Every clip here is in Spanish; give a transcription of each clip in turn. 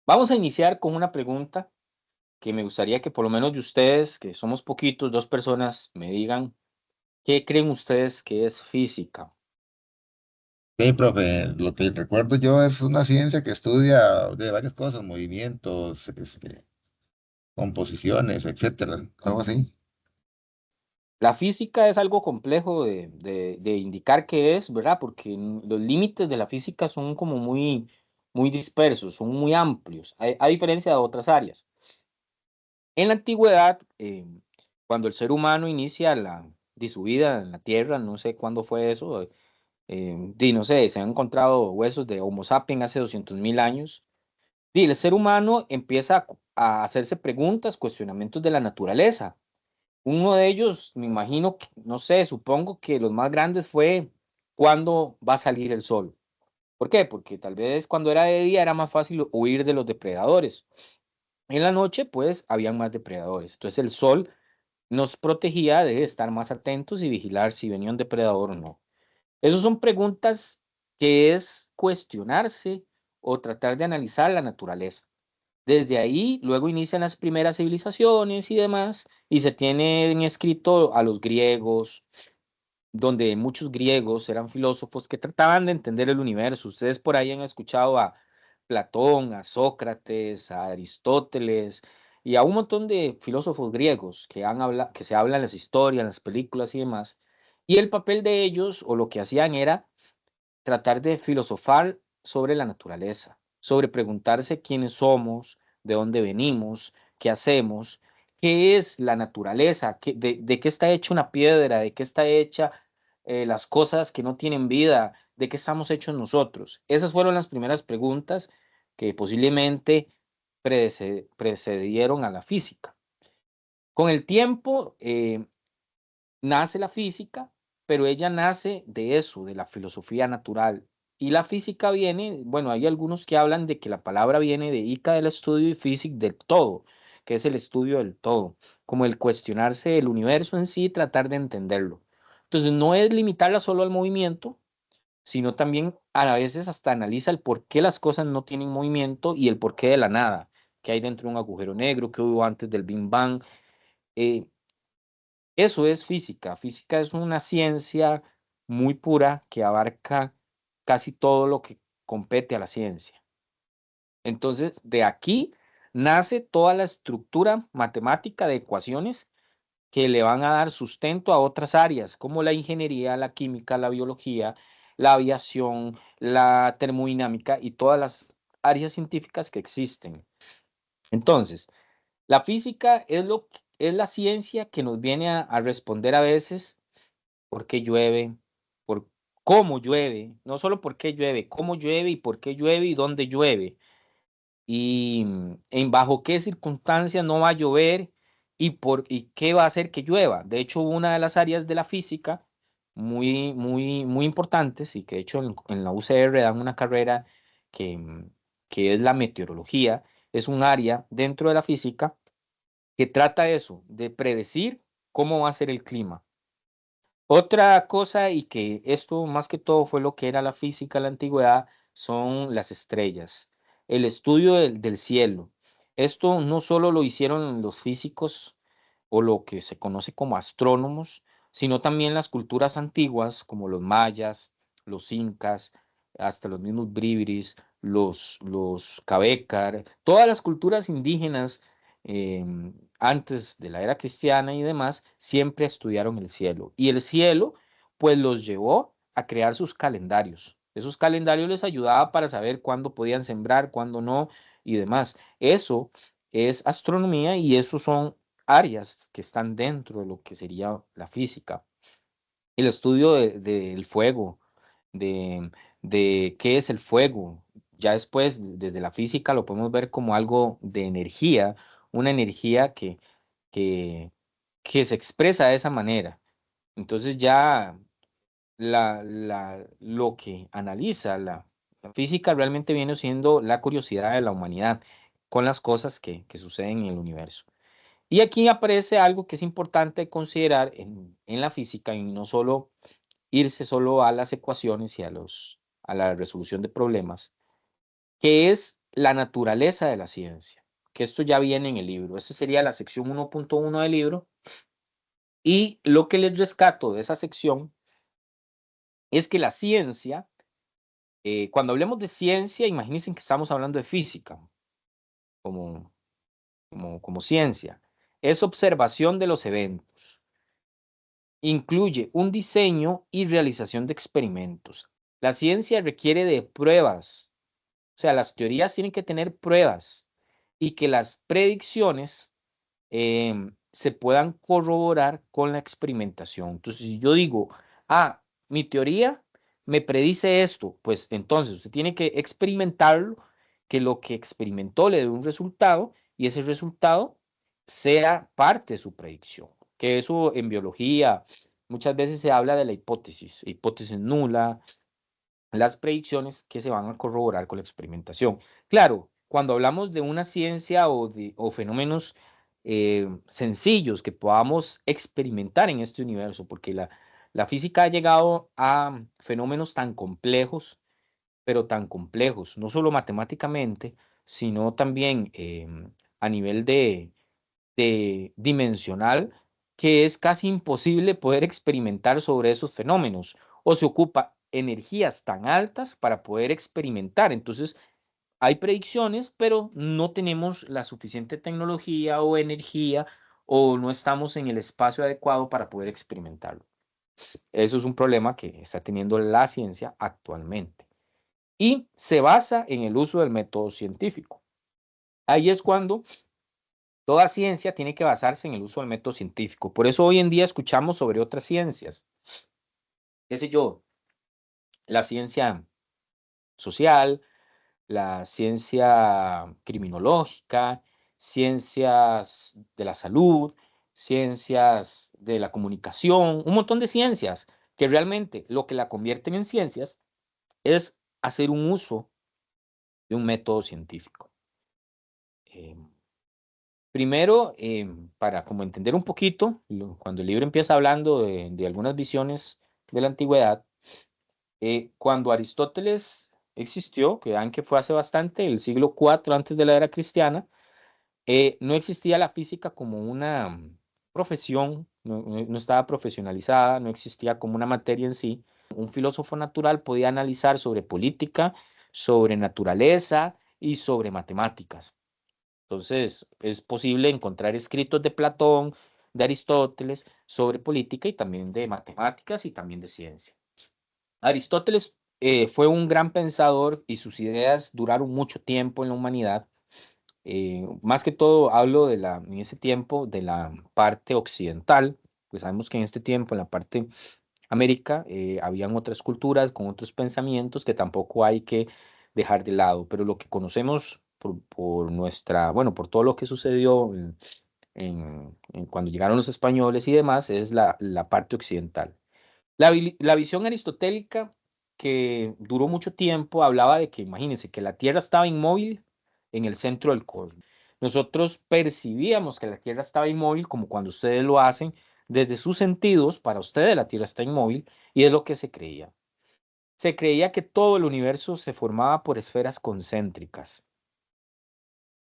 Vamos a iniciar con una pregunta que me gustaría que por lo menos de ustedes, que somos poquitos, 2 personas, me digan, ¿qué creen ustedes que es física? Sí, profe, lo que recuerdo yo es una ciencia que estudia de varias cosas, movimientos, composiciones, etcétera, algo así. La física es algo complejo de indicar qué es, ¿verdad? Porque los límites de la física son como muy dispersos, son muy amplios, a diferencia de otras áreas. En la antigüedad, cuando el ser humano inicia su vida en la Tierra, no sé cuándo fue eso, no sé, se han encontrado huesos de Homo sapiens hace 200.000 años. El ser humano empieza a hacerse preguntas, cuestionamientos de la naturaleza. Uno de ellos, me imagino, no sé, supongo que los más grandes fue cuándo va a salir el sol. ¿Por qué? Porque tal vez cuando era de día era más fácil huir de los depredadores. En la noche, pues, habían más depredadores. Entonces el sol nos protegía de estar más atentos y vigilar si venía un depredador o no. Esas son preguntas que es cuestionarse o tratar de analizar la naturaleza. Desde ahí, luego inician las primeras civilizaciones y demás, y se tienen escrito a los griegos, donde muchos griegos eran filósofos que trataban de entender el universo. Ustedes por ahí han escuchado a Platón, a Sócrates, a Aristóteles y a un montón de filósofos griegos que se hablan en las historias, en las películas y demás. Y el papel de ellos, o lo que hacían era tratar de filosofar sobre la naturaleza, sobre preguntarse quiénes somos, de dónde venimos, qué hacemos, qué es la naturaleza, de qué está hecha una piedra, de qué está hecha las cosas que no tienen vida, de qué estamos hechos nosotros. Esas fueron las primeras preguntas que posiblemente precedieron a la física. Con el tiempo, nace la física, pero ella nace de eso, de la filosofía natural. Y la física viene, bueno, hay algunos que hablan de que la palabra viene de ica del estudio y físic del todo, que es el estudio del todo, como el cuestionarse el universo en sí y tratar de entenderlo. Entonces, no es limitarla solo al movimiento, sino también a veces hasta analiza el por qué las cosas no tienen movimiento y el porqué de la nada, que hay dentro de un agujero negro, que hubo antes del Big Bang. Eh, Eso es física. Física es una ciencia muy pura que abarca casi todo lo que compete a la ciencia. Entonces, de aquí nace toda la estructura matemática de ecuaciones que le van a dar sustento a otras áreas, como la ingeniería, la química, la biología, la aviación, la termodinámica y todas las áreas científicas que existen. Entonces, la física es la ciencia que nos viene a responder a veces por qué llueve, por cómo llueve, no solo por qué llueve, cómo llueve y por qué llueve y dónde llueve, y en bajo qué circunstancias no va a llover y qué va a hacer que llueva. De hecho, una de las áreas de la física muy importantes y que de hecho en la UCR dan una carrera que, que es la meteorología, es un área dentro de la física que trata eso, de predecir cómo va a ser el clima. Otra cosa, y que esto más que todo fue lo que era la física en la antigüedad, son las estrellas, el estudio del cielo. Esto no solo lo hicieron los físicos o lo que se conoce como astrónomos, sino también las culturas antiguas como los mayas, los incas, hasta los mismos bríbaris, los cabécar, todas las culturas indígenas antes de la era cristiana y demás, siempre estudiaron el cielo. Y el cielo, pues los llevó a crear sus calendarios. Esos calendarios les ayudaba para saber cuándo podían sembrar, cuándo no y demás. Eso es astronomía y eso son áreas que están dentro de lo que sería la física. El estudio del fuego, de, de qué es el fuego. Ya después, desde la física, lo podemos ver como algo de energía, una energía que, que se expresa de esa manera. Entonces ya lo que analiza la física realmente viene siendo la curiosidad de la humanidad con las cosas que suceden en el universo. Y aquí aparece algo que es importante considerar en la física y no solo irse solo a las ecuaciones y a la resolución de problemas, que es la naturaleza de la ciencia, que esto ya viene en el libro. Esa sería la sección 1.1 del libro. Y lo que les rescato de esa sección es que la ciencia, cuando hablemos de ciencia, imagínense que estamos hablando de física como, como ciencia. Es observación de los eventos. Incluye un diseño y realización de experimentos. La ciencia requiere de pruebas. O sea, las teorías tienen que tener pruebas y que las predicciones se puedan corroborar con la experimentación. Entonces, si yo digo, mi teoría me predice esto, pues entonces usted tiene que experimentarlo, que lo que experimentó le dé un resultado y ese resultado sea parte de su predicción. Que eso en biología muchas veces se habla de la hipótesis nula, las predicciones que se van a corroborar con la experimentación. Claro, cuando hablamos de una ciencia o fenómenos sencillos que podamos experimentar en este universo, porque la física ha llegado a fenómenos tan complejos, pero tan complejos, no solo matemáticamente, sino también a nivel de dimensional, que es casi imposible poder experimentar sobre esos fenómenos o se ocupa energías tan altas para poder experimentar. Entonces, hay predicciones, pero no tenemos la suficiente tecnología o energía o no estamos en el espacio adecuado para poder experimentarlo. Eso es un problema que está teniendo la ciencia actualmente. Y se basa en el uso del método científico. Ahí es cuando toda ciencia tiene que basarse en el uso del método científico. Por eso hoy en día escuchamos sobre otras ciencias. ¿Qué sé yo? La ciencia social, la ciencia criminológica, ciencias de la salud, ciencias de la comunicación, un montón de ciencias que realmente lo que la convierten en ciencias es hacer un uso de un método científico. Em, Primero, para como entender un poquito, cuando el libro empieza hablando de algunas visiones de la antigüedad, cuando Aristóteles existió, que aunque fue hace bastante, el siglo IV antes de la era cristiana, no existía la física como una profesión, no estaba profesionalizada, no existía como una materia en sí. Un filósofo natural podía analizar sobre política, sobre naturaleza y sobre matemáticas. Entonces, es posible encontrar escritos de Platón, de Aristóteles, sobre política y también de matemáticas y también de ciencia. Aristóteles fue un gran pensador y sus ideas duraron mucho tiempo en la humanidad. Más que todo hablo en ese tiempo de la parte occidental, pues sabemos que en este tiempo en la parte América habían otras culturas con otros pensamientos que tampoco hay que dejar de lado, pero lo que conocemos por nuestra, bueno, por todo lo que sucedió en cuando llegaron los españoles y demás, es la parte occidental. La visión aristotélica que duró mucho tiempo hablaba de que, imagínense, que la Tierra estaba inmóvil en el centro del cosmos. Nosotros percibíamos que la Tierra estaba inmóvil como cuando ustedes lo hacen desde sus sentidos, para ustedes la Tierra está inmóvil y es lo que se creía. Se creía que todo el universo se formaba por esferas concéntricas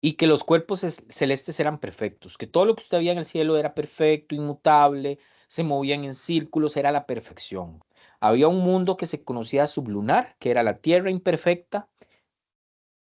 y que los cuerpos celestes eran perfectos, que todo lo que usted veía en el cielo era perfecto, inmutable, se movían en círculos, era la perfección. Había un mundo que se conocía sublunar, que era la Tierra imperfecta,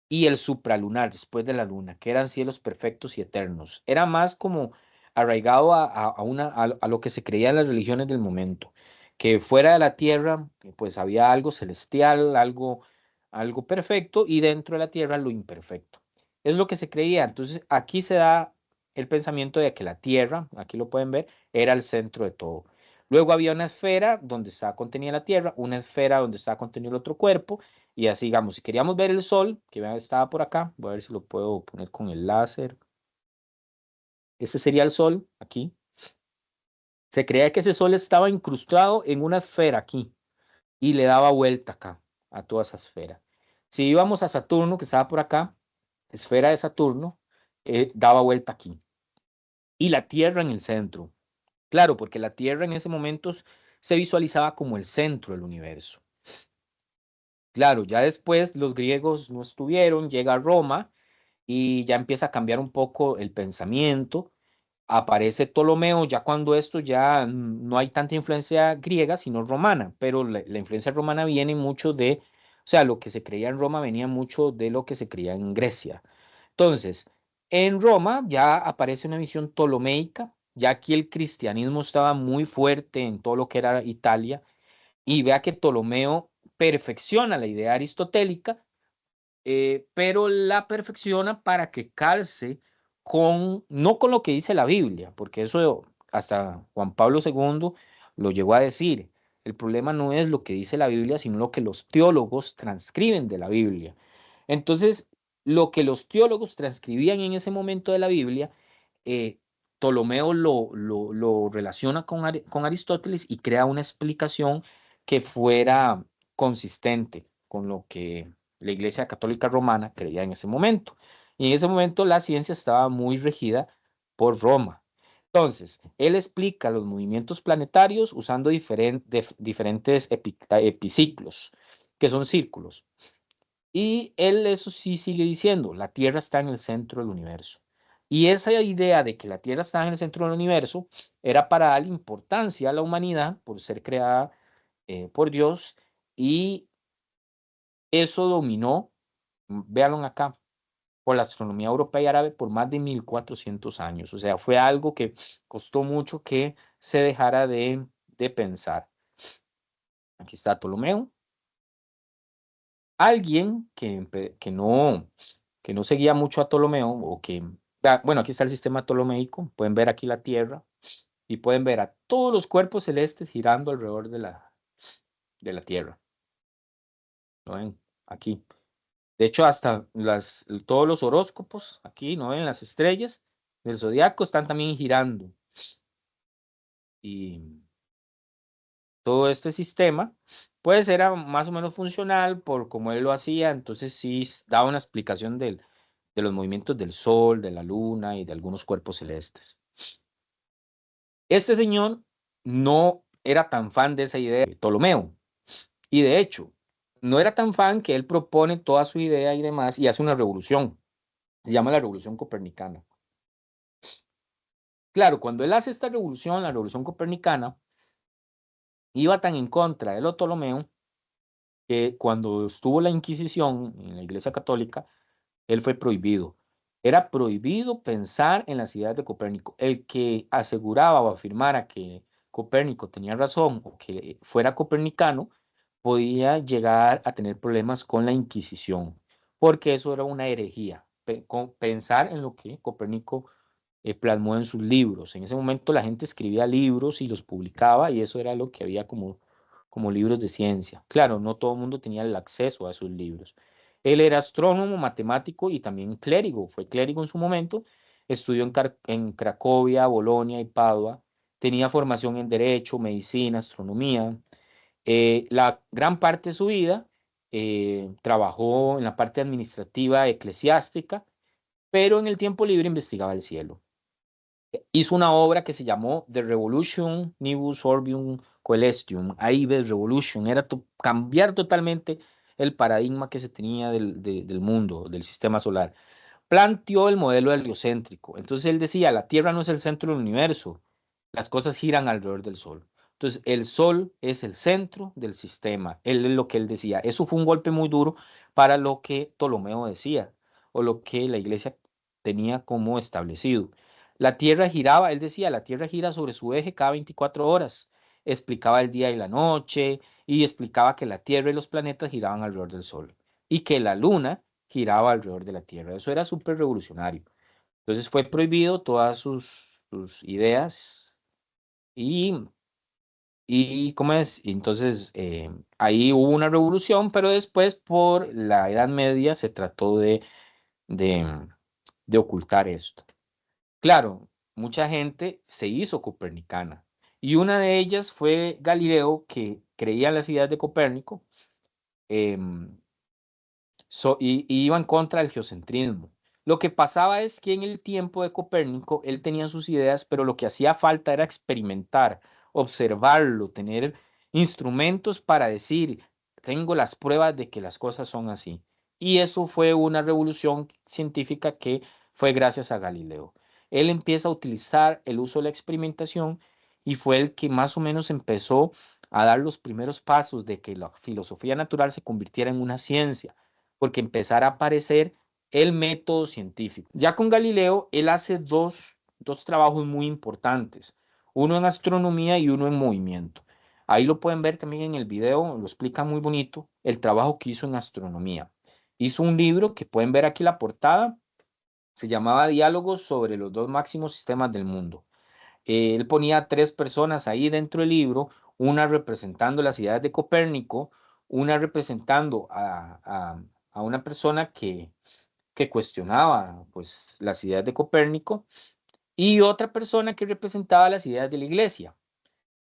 y el supralunar, después de la luna, que eran cielos perfectos y eternos. Era más como arraigado a lo que se creía en las religiones del momento, que fuera de la tierra, pues había algo celestial, algo perfecto, y dentro de la tierra lo imperfecto. Es lo que se creía. Entonces, aquí se da el pensamiento de que la tierra, aquí lo pueden ver, era el centro de todo. Luego había una esfera donde estaba contenida la tierra, una esfera donde estaba contenido el otro cuerpo, y así, digamos, si queríamos ver el sol, que estaba por acá, voy a ver si lo puedo poner con el láser. Ese sería el sol, aquí. Se creía que ese sol estaba incrustado en una esfera aquí y le daba vuelta acá a toda esa esfera. Si íbamos a Saturno, que estaba por acá, esfera de Saturno, daba vuelta aquí. Y la Tierra en el centro. Claro, porque la Tierra en ese momento se visualizaba como el centro del universo. Claro, ya después los griegos no estuvieron, llega Roma y ya empieza a cambiar un poco el pensamiento. Aparece Ptolomeo, ya cuando esto ya no hay tanta influencia griega, sino romana, pero la influencia romana viene mucho de, o sea, lo que se creía en Roma venía mucho de lo que se creía en Grecia. Entonces, en Roma ya aparece una visión ptolomeica, ya aquí el cristianismo estaba muy fuerte en todo lo que era Italia, y vea que Ptolomeo perfecciona la idea aristotélica, pero la perfecciona para que calce con, no con lo que dice la Biblia, porque eso hasta Juan Pablo II lo llegó a decir. El problema no es lo que dice la Biblia, sino lo que los teólogos transcriben de la Biblia. Entonces, lo que los teólogos transcribían en ese momento de la Biblia, eh, Ptolomeo lo relaciona con Aristóteles y crea una explicación que fuera consistente con lo que la Iglesia Católica Romana creía en ese momento. Y en ese momento la ciencia estaba muy regida por Roma. Entonces, él explica los movimientos planetarios usando diferentes epiciclos, que son círculos. Y él eso sí sigue diciendo, la Tierra está en el centro del universo. Y esa idea de que la Tierra está en el centro del universo era para darle importancia a la humanidad por ser creada por Dios, y eso dominó, véanlo acá, por la astronomía europea y árabe por más de 1400 años. O sea, fue algo que costó mucho que se dejara de pensar. Aquí está Ptolomeo. Alguien que no seguía mucho a Ptolomeo, o que, bueno, aquí está el sistema ptolomeico, pueden ver aquí la Tierra y pueden ver a todos los cuerpos celestes girando alrededor de la Tierra. ¿Lo ven? Aquí. De hecho, hasta todos los horóscopos, aquí, ¿no ven? Las estrellas del zodiaco están también girando. Y todo este sistema, pues era más o menos funcional por cómo él lo hacía, entonces sí daba una explicación de los movimientos del Sol, de la Luna y de algunos cuerpos celestes. Este señor no era tan fan de esa idea de Ptolomeo, y de hecho, no era tan fan que él propone toda su idea y demás y hace una revolución, se llama la Revolución Copernicana. Claro, cuando él hace esta revolución, la Revolución Copernicana, iba tan en contra de lo Ptolomeo que cuando estuvo la Inquisición en la Iglesia Católica, él fue prohibido. Era prohibido pensar en las ideas de Copérnico. El que aseguraba o afirmara que Copérnico tenía razón o que fuera copernicano, podía llegar a tener problemas con la Inquisición, porque eso era una herejía, pensar en lo que Copérnico plasmó en sus libros. En ese momento la gente escribía libros y los publicaba, y eso era lo que había como libros de ciencia. Claro, no todo el mundo tenía el acceso a esos libros. Él era astrónomo, matemático y también clérigo. Fue clérigo en su momento. Estudió en Cracovia, Bolonia y Padua. Tenía formación en Derecho, Medicina, Astronomía. La gran parte de su vida trabajó en la parte administrativa eclesiástica, pero en el tiempo libre investigaba el cielo. Hizo una obra que se llamó The Revolution Nibus Orbium Coelestium. Ahí ves Revolution, era cambiar totalmente el paradigma que se tenía del mundo, del sistema solar. Planteó el modelo heliocéntrico. Entonces él decía, la Tierra no es el centro del universo, las cosas giran alrededor del Sol. Entonces el Sol es el centro del sistema, él es lo que él decía. Eso fue un golpe muy duro para lo que Ptolomeo decía, o lo que la iglesia tenía como establecido. La Tierra giraba, él decía, la Tierra gira sobre su eje cada 24 horas. Explicaba el día y la noche, y explicaba que la Tierra y los planetas giraban alrededor del Sol, y que la Luna giraba alrededor de la Tierra. Eso era súper revolucionario. Entonces fue prohibido todas sus ideas, y ¿cómo es? Entonces ahí hubo una revolución, pero después por la Edad Media se trató de, de ocultar esto. Claro, mucha gente se hizo copernicana, y una de ellas fue Galileo, que creía en las ideas de Copérnico, em, y iba en contra del geocentrismo. Lo que pasaba es que en el tiempo de Copérnico él tenía sus ideas, pero lo que hacía falta era experimentar, observarlo, tener instrumentos para decir, tengo las pruebas de que las cosas son así. Y eso fue una revolución científica que fue gracias a Galileo. Él empieza a utilizar el uso de la experimentación y fue el que más o menos empezó a dar los primeros pasos de que la filosofía natural se convirtiera en una ciencia, porque empezara a aparecer el método científico. Ya con Galileo, él hace dos trabajos muy importantes, uno en astronomía y uno en movimiento. Ahí lo pueden ver también en el video, lo explica muy bonito, el trabajo que hizo en astronomía. Hizo un libro que pueden ver aquí la portada, se llamaba Diálogos sobre los dos máximos sistemas del mundo. Él ponía tres personas ahí dentro del libro, una representando las ideas de Copérnico, una representando a una persona que cuestionaba pues, las ideas de Copérnico y otra persona que representaba las ideas de la iglesia.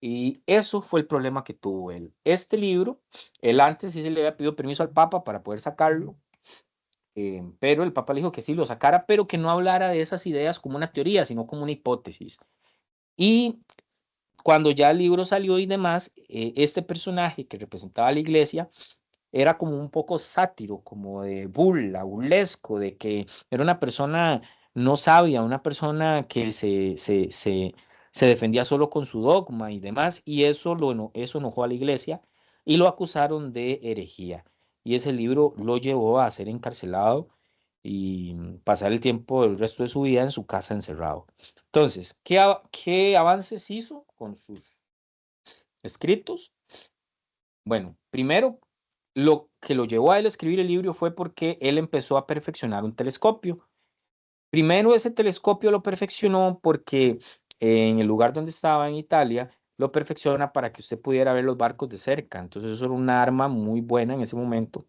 Y eso fue el problema que tuvo él. Este libro, él antes sí le había pedido permiso al Papa para poder sacarlo, pero el Papa le dijo que sí lo sacara, pero que no hablara de esas ideas como una teoría, sino como una hipótesis. Y cuando ya el libro salió y demás, este personaje que representaba a la iglesia era como un poco sátiro, como de burla, burlesco, de que era una persona no sabia, una persona que se defendía solo con su dogma y demás, y eso enojó a la iglesia y lo acusaron de herejía. Y ese libro lo llevó a ser encarcelado y pasar el tiempo, el resto de su vida en su casa encerrado. Entonces, ¿qué avances hizo con sus escritos? Bueno, primero, lo que lo llevó a él a escribir el libro fue porque él empezó a perfeccionar un telescopio. Primero, ese telescopio lo perfeccionó porque en el lugar donde estaba, en Italia, lo perfecciona para que usted pudiera ver los barcos de cerca. Entonces, eso era un arma muy buena en ese momento.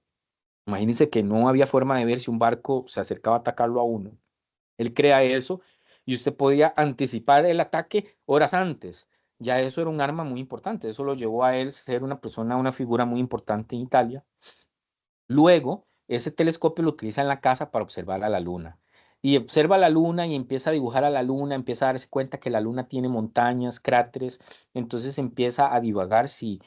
Imagínense que no había forma de ver si un barco se acercaba a atacarlo a uno. Él crea eso y usted podía anticipar el ataque horas antes. Ya eso era un arma muy importante. Eso lo llevó a él ser una persona, una figura muy importante en Italia. Luego, ese telescopio lo utiliza en la casa para observar a la luna. Y observa la luna y empieza a dibujar a la luna, empieza a darse cuenta que la luna tiene montañas, cráteres, entonces empieza a divagar si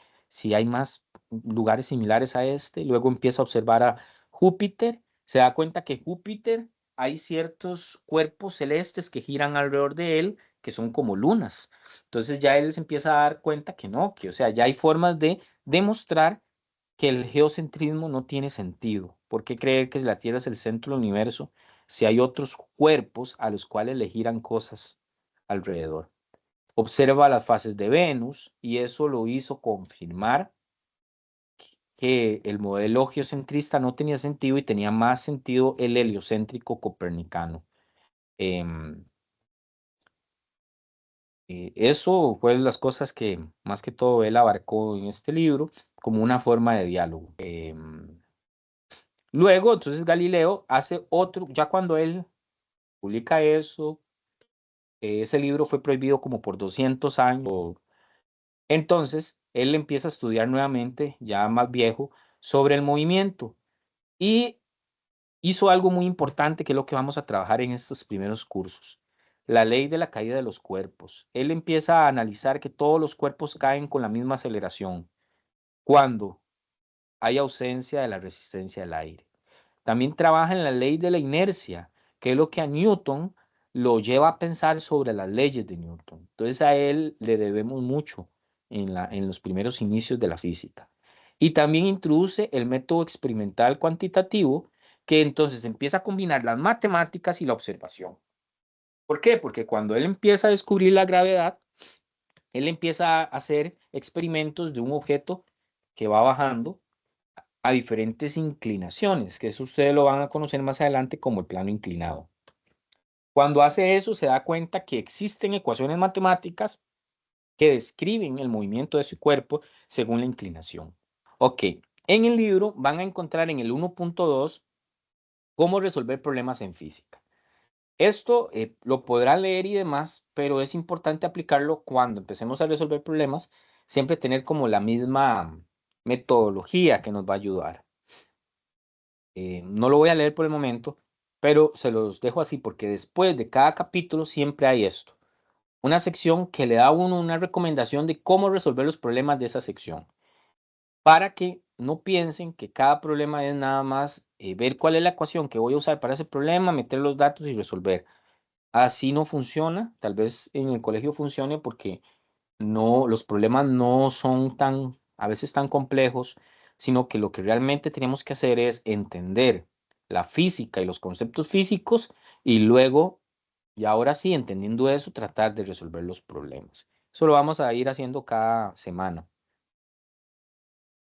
hay más lugares similares a este. Luego empieza a observar a Júpiter, se da cuenta que Júpiter hay ciertos cuerpos celestes que giran alrededor de él, que son como lunas. Entonces ya él se empieza a dar cuenta que no, que o sea, ya hay formas de demostrar que el geocentrismo no tiene sentido. ¿Por qué creer que la Tierra es el centro del universo si hay otros cuerpos a los cuales le giran cosas alrededor? Observa las fases de Venus y eso lo hizo confirmar que el modelo geocentrista no tenía sentido y tenía más sentido el heliocéntrico copernicano. Em, Eso fue las cosas que más que todo él abarcó en este libro como una forma de diálogo. Luego, entonces Galileo hace otro, ya cuando él publica eso, ese libro fue prohibido como por 200 años. Entonces, él empieza a estudiar nuevamente, ya más viejo, sobre el movimiento y hizo algo muy importante que es lo que vamos a trabajar en estos primeros cursos, la ley de la caída de los cuerpos. Él empieza a analizar que todos los cuerpos caen con la misma aceleración cuando hay ausencia de la resistencia del aire. También trabaja en la ley de la inercia, que es lo que a Newton lo lleva a pensar sobre las leyes de Newton. Entonces a él le debemos mucho en los primeros inicios de la física. Y también introduce el método experimental cuantitativo, que entonces empieza a combinar las matemáticas y la observación. ¿Por qué? Porque cuando él empieza a descubrir la gravedad, él empieza a hacer experimentos de un objeto que va bajando a diferentes inclinaciones, que eso ustedes lo van a conocer más adelante como el plano inclinado. Cuando hace eso, se da cuenta que existen ecuaciones matemáticas que describen el movimiento de su cuerpo según la inclinación. Ok, en el libro van a encontrar en el 1.2 cómo resolver problemas en física. Esto lo podrán leer y demás, pero es importante aplicarlo cuando empecemos a resolver problemas, siempre tener como la misma metodología que nos va a ayudar. No lo voy a leer por el momento, pero se los dejo así porque después de cada capítulo siempre hay esto. Una sección que le da a uno una recomendación de cómo resolver los problemas de esa sección para que no piensen que cada problema es nada más ver cuál es la ecuación que voy a usar para ese problema, meter los datos y resolver. Así no funciona. Tal vez en el colegio funcione porque no, los problemas no son tan, a veces tan complejos, sino que lo que realmente tenemos que hacer es entender la física y los conceptos físicos y luego, y ahora sí, entendiendo eso, tratar de resolver los problemas. Eso lo vamos a ir haciendo cada semana.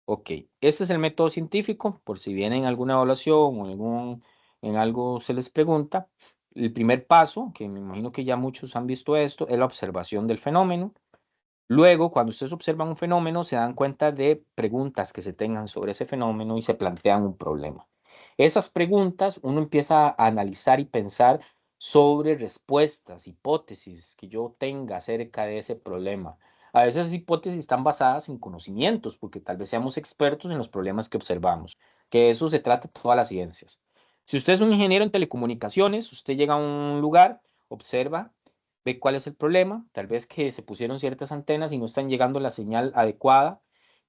Ok, este es el método científico, por si viene en alguna evaluación o en algo se les pregunta. El primer paso, que me imagino que ya muchos han visto esto, es la observación del fenómeno. Luego, cuando ustedes observan un fenómeno, se dan cuenta de preguntas que se tengan sobre ese fenómeno y se plantean un problema. Esas preguntas uno empieza a analizar y pensar sobre respuestas, hipótesis que yo tenga acerca de ese problema. A veces esas hipótesis están basadas en conocimientos, porque tal vez seamos expertos en los problemas que observamos, que de eso se trata todas las ciencias. Si usted es un ingeniero en telecomunicaciones, usted llega a un lugar, observa, ve cuál es el problema, tal vez que se pusieron ciertas antenas y no están llegando la señal adecuada.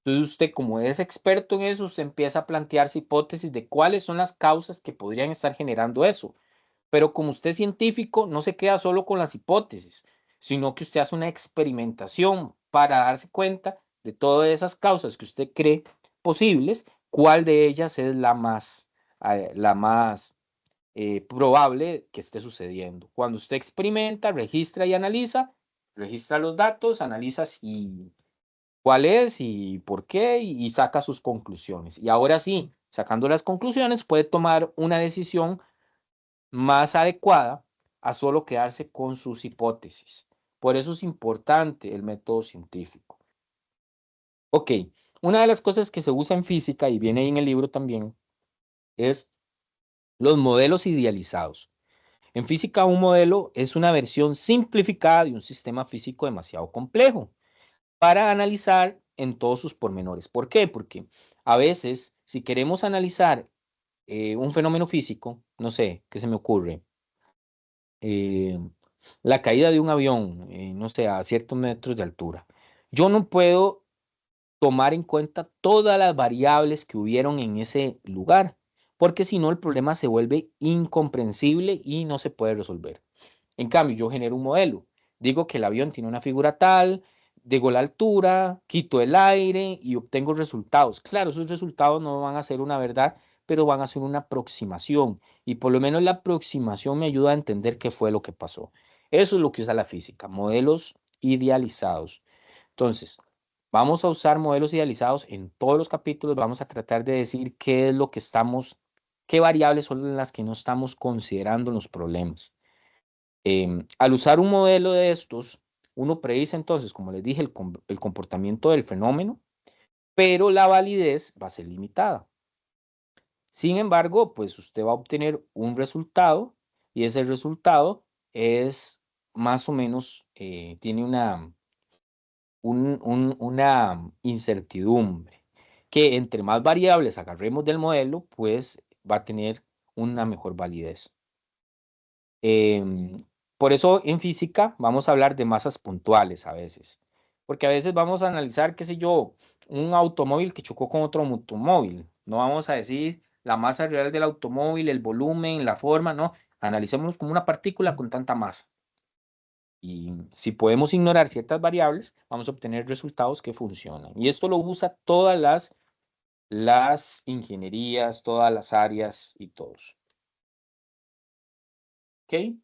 Entonces usted, como es experto en eso, usted empieza a plantearse hipótesis de cuáles son las causas que podrían estar generando eso. Pero como usted es científico, no se queda solo con las hipótesis, sino que usted hace una experimentación para darse cuenta de todas esas causas que usted cree posibles, cuál de ellas es la más probable que esté sucediendo. Cuando usted experimenta, registra y analiza, registra los datos, analiza si, cuál es y por qué y saca sus conclusiones. Y ahora sí, sacando las conclusiones, puede tomar una decisión más adecuada a solo quedarse con sus hipótesis. Por eso es importante el método científico. Ok, una de las cosas que se usa en física y viene ahí en el libro también es los modelos idealizados. En física, un modelo es una versión simplificada de un sistema físico demasiado complejo para analizar en todos sus pormenores. ¿Por qué? Porque a veces, si queremos analizar un fenómeno físico, no sé, ¿qué se me ocurre? Eh, la caída de un avión, no sé, a ciertos metros de altura. Yo no puedo tomar en cuenta todas las variables que hubieron en ese lugar, porque si no el problema se vuelve incomprensible y no se puede resolver. En cambio, yo genero un modelo. Digo que el avión tiene una figura tal, digo la altura, quito el aire y obtengo resultados. Claro, esos resultados no van a ser una verdad, pero van a ser una aproximación. Y por lo menos la aproximación me ayuda a entender qué fue lo que pasó. Eso es lo que usa la física, modelos idealizados. Entonces, vamos a usar modelos idealizados en todos los capítulos. Vamos a tratar de decir qué es lo que estamos, qué variables son las que no estamos considerando en los problemas. Al usar un modelo de estos, uno predice entonces, como les dije, el comportamiento del fenómeno, pero la validez va a ser limitada. Sin embargo, pues usted va a obtener un resultado y ese resultado es más o menos, tiene una incertidumbre, que entre más variables agarremos del modelo, pues va a tener una mejor validez. Em, por eso en física vamos a hablar de masas puntuales a veces, porque a veces vamos a analizar, qué sé yo, un automóvil que chocó con otro automóvil. No vamos a decir la masa real del automóvil, el volumen, la forma, no. Analicémoslo como una partícula con tanta masa. Y si podemos ignorar ciertas variables, vamos a obtener resultados que funcionan. Y esto lo usa todas las ingenierías, todas las áreas y todos. ¿Ok?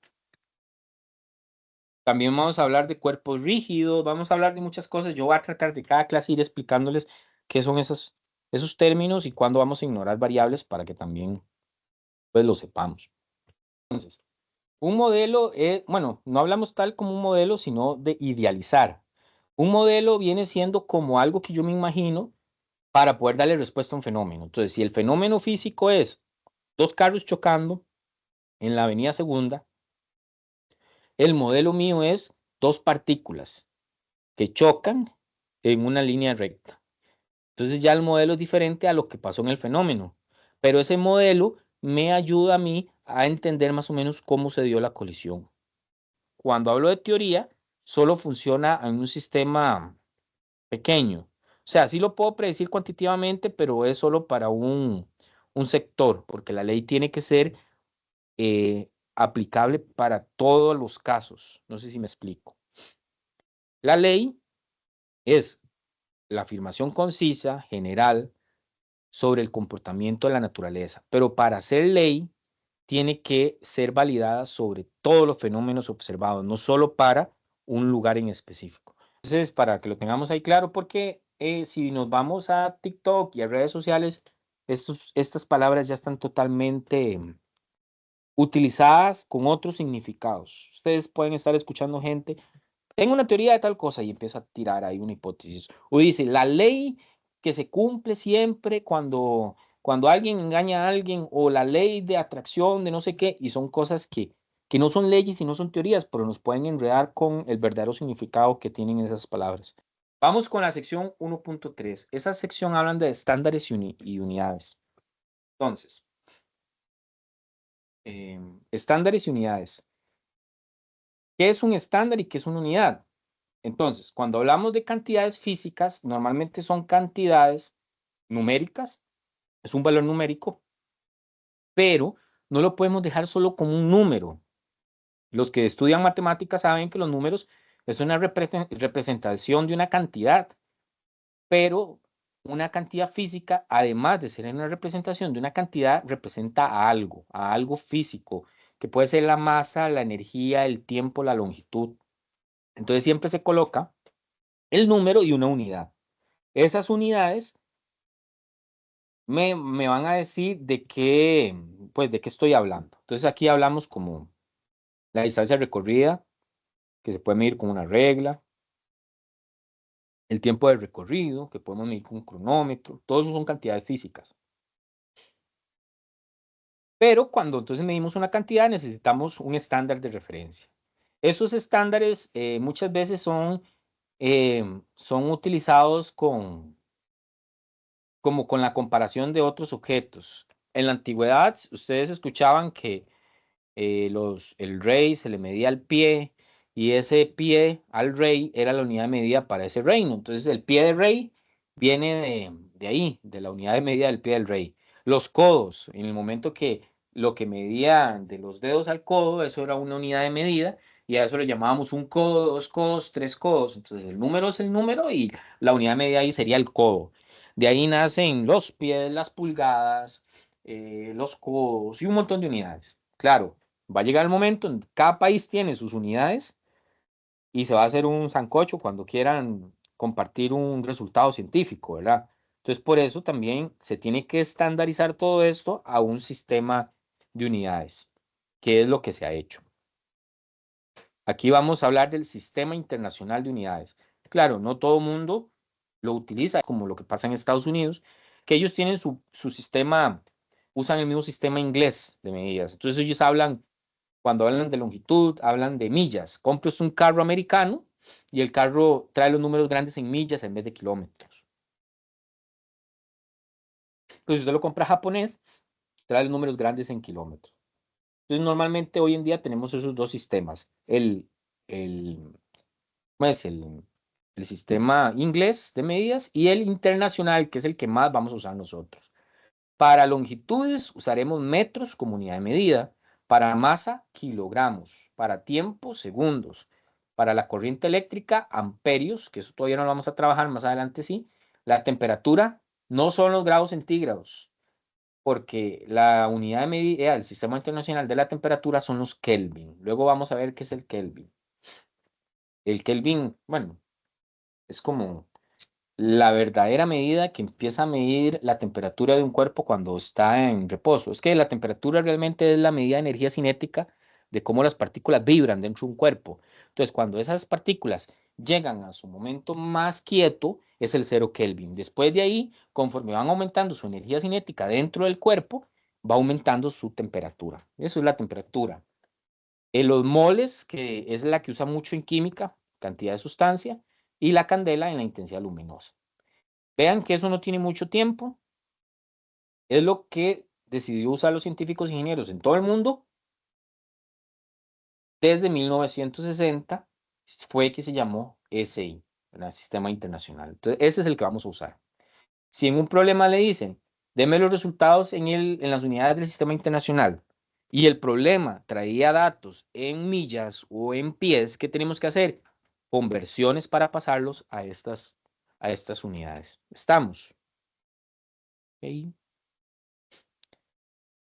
También vamos a hablar de cuerpos rígidos, vamos a hablar de muchas cosas. Yo voy a tratar de cada clase ir explicándoles qué son esos términos y cuándo vamos a ignorar variables para que también pues lo sepamos. Entonces, un modelo es, bueno, no hablamos tal como un modelo, sino de idealizar. Un modelo viene siendo como algo que yo me imagino para poder darle respuesta a un fenómeno. Entonces, si el fenómeno físico es dos carros chocando en la avenida Segunda, el modelo mío es dos partículas que chocan en una línea recta. Entonces ya el modelo es diferente a lo que pasó en el fenómeno, pero ese modelo me ayuda a mí a entender más o menos cómo se dio la colisión. Cuando hablo de teoría, solo funciona en un sistema pequeño. O sea, sí lo puedo predecir cuantitativamente, pero es solo para un sector, porque la ley tiene que ser aplicable para todos los casos. No sé si me explico. La ley es la afirmación concisa, general, sobre el comportamiento de la naturaleza, pero para ser ley tiene que ser validada sobre todos los fenómenos observados, no solo para un lugar en específico. Entonces, para que lo tengamos ahí claro, porque si nos vamos a TikTok y a redes sociales, estas palabras ya están totalmente utilizadas con otros significados. Ustedes pueden estar escuchando gente, tengo una teoría de tal cosa y empieza a tirar ahí una hipótesis. O dice, la ley que se cumple siempre cuando alguien engaña a alguien, o la ley de atracción de no sé qué, y son cosas que no son leyes y no son teorías, pero nos pueden enredar con el verdadero significado que tienen esas palabras. Vamos con la sección 1.3. Esa sección hablan de estándares y unidades. Entonces, estándares y unidades. ¿Qué es un estándar y qué es una unidad? Entonces, cuando hablamos de cantidades físicas, normalmente son cantidades numéricas, es un valor numérico, pero no lo podemos dejar solo como un número. Los que estudian matemáticas saben que los números es una representación de una cantidad, pero una cantidad física, además de ser una representación de una cantidad, representa a algo físico, que puede ser la masa, la energía, el tiempo, la longitud. Entonces siempre se coloca el número y una unidad. Esas unidades me van a decir pues, de qué estoy hablando. Entonces aquí hablamos como la distancia recorrida, que se puede medir con una regla, el tiempo de recorrido, que podemos medir con un cronómetro, todos eso son cantidades físicas. Pero cuando entonces medimos una cantidad, necesitamos un estándar de referencia. Esos estándares muchas veces son utilizados como con la comparación de otros objetos. En la antigüedad, ustedes escuchaban que el rey se le medía el pie, y ese pie al rey era la unidad de medida para ese reino. Entonces el pie del rey viene de ahí, de la unidad de medida del pie del rey. Los codos, en el momento que lo que medía de los dedos al codo, eso era una unidad de medida, y a eso le llamábamos un codo, dos codos, tres codos. Entonces el número es el número y la unidad de medida ahí sería el codo. De ahí nacen los pies, las pulgadas, los codos y un montón de unidades. Claro, va a llegar el momento en que cada país tiene sus unidades y se va a hacer un sancocho cuando quieran compartir un resultado científico, ¿verdad? Entonces, por eso también se tiene que estandarizar todo esto a un sistema de unidades, que es lo que se ha hecho. Aquí vamos a hablar del Sistema Internacional de Unidades. Claro, no todo el mundo lo utiliza, como lo que pasa en Estados Unidos, que ellos tienen su sistema, usan el mismo sistema inglés de medidas. Entonces ellos hablan, cuando hablan de longitud, hablan de millas. Compras un carro americano y el carro trae los números grandes en millas en vez de kilómetros. Pues si usted lo compra japonés, trae los números grandes en kilómetros. Entonces normalmente hoy en día tenemos esos dos sistemas. El pues el sistema inglés de medidas y el internacional, que es el que más vamos a usar nosotros. Para longitudes usaremos metros como unidad de medida, para masa, kilogramos, para tiempo, segundos, para la corriente eléctrica, amperios, que eso todavía no lo vamos a trabajar, más adelante sí. La temperatura no son los grados centígrados, porque la unidad de medida del Sistema Internacional de la Temperatura son los Kelvin. Luego vamos a ver qué es el Kelvin. El Kelvin, bueno, es como la verdadera medida que empieza a medir la temperatura de un cuerpo cuando está en reposo. Es que la temperatura realmente es la medida de energía cinética de cómo las partículas vibran dentro de un cuerpo. Entonces, cuando esas partículas llegan a su momento más quieto, es el 0 Kelvin. Después de ahí, conforme van aumentando su energía cinética dentro del cuerpo, va aumentando su temperatura. Eso es la temperatura. En los moles, que es la que usa mucho en química, cantidad de sustancia, y la candela en la intensidad luminosa. Vean que eso no tiene mucho tiempo, es lo que decidió usar los científicos e ingenieros en todo el mundo desde 1960, fue que se llamó SI. en el sistema internacional. Entonces, ese es el que vamos a usar. Si en un problema le dicen, deme los resultados en las unidades del sistema internacional, y el problema traía datos en millas o en pies, ¿qué tenemos que hacer? Conversiones para pasarlos a estas unidades. ¿Estamos? ¿Ok?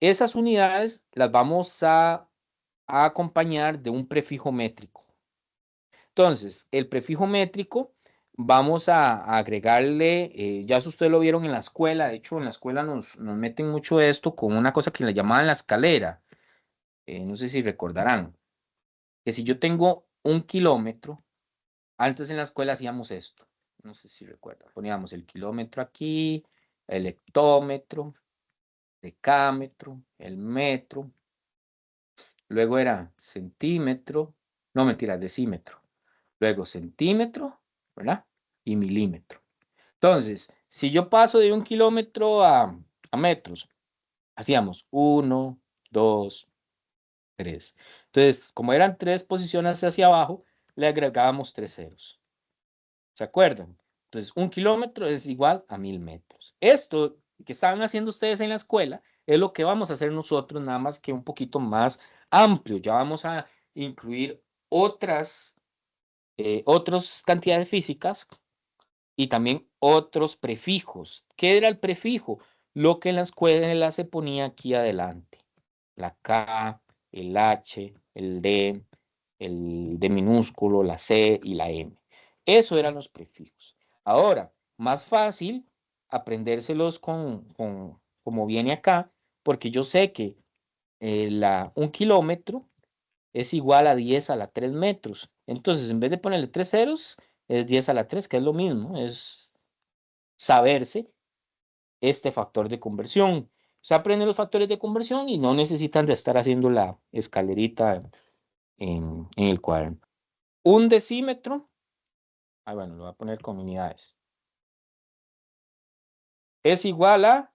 Esas unidades las vamos a acompañar de un prefijo métrico. Entonces, el prefijo métrico vamos a agregarle, ya si ustedes lo vieron en la escuela, de hecho en la escuela nos meten mucho esto con una cosa que le llamaban la escalera. No sé si recordarán, que si yo tengo 1 kilómetro, antes en la escuela hacíamos esto, no sé si recuerdan, poníamos el kilómetro aquí, el hectómetro, decámetro, el metro, luego era centímetro, no mentira, decímetro, luego centímetro, ¿verdad? Y milímetro. Entonces, si yo paso de 1 kilómetro a metros, hacíamos 1, 2, 3. Entonces, como eran 3 posiciones hacia abajo, le agregábamos 3 ceros. ¿Se acuerdan? Entonces, 1 kilómetro es igual a 1000 metros. Esto que estaban haciendo ustedes en la escuela es lo que vamos a hacer nosotros, nada más que un poquito más amplio. Ya vamos a incluir otras cantidades físicas y también otros prefijos. ¿Qué era el prefijo? Lo que en la escuela se ponía aquí adelante. La K, el H, el D minúsculo, la C y la M. Eso eran los prefijos. Ahora, más fácil aprendérselos como viene acá, porque yo sé que 1 kilómetro es igual a 10 a la 3 metros. Entonces, en vez de ponerle 3 ceros, es 10 a la 3, que es lo mismo, es saberse este factor de conversión. Se aprenden los factores de conversión y no necesitan de estar haciendo la escalerita en el cuaderno. 1 decímetro, bueno, lo voy a poner con unidades, es igual a,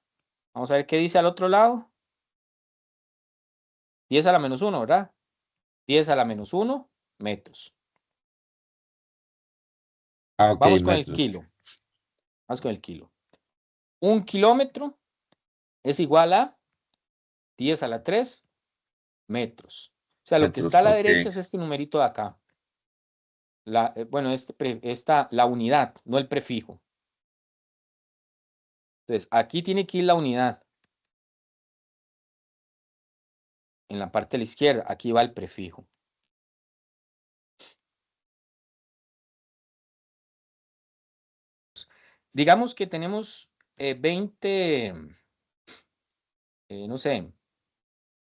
vamos a ver qué dice al otro lado, 10 a la menos 1, ¿verdad? 10 a la menos 1 metros. Ah, ok, Vamos con el metros. kilo. Vamos con el kilo. 1 kilómetro es igual a 10 a la 3 metros. O sea, lo que está Metros, a la ok. derecha es este numerito de acá. Bueno, la unidad, no el prefijo. Entonces, aquí tiene que ir la unidad. En la parte de la izquierda, aquí va el prefijo. Digamos que tenemos 20, no sé,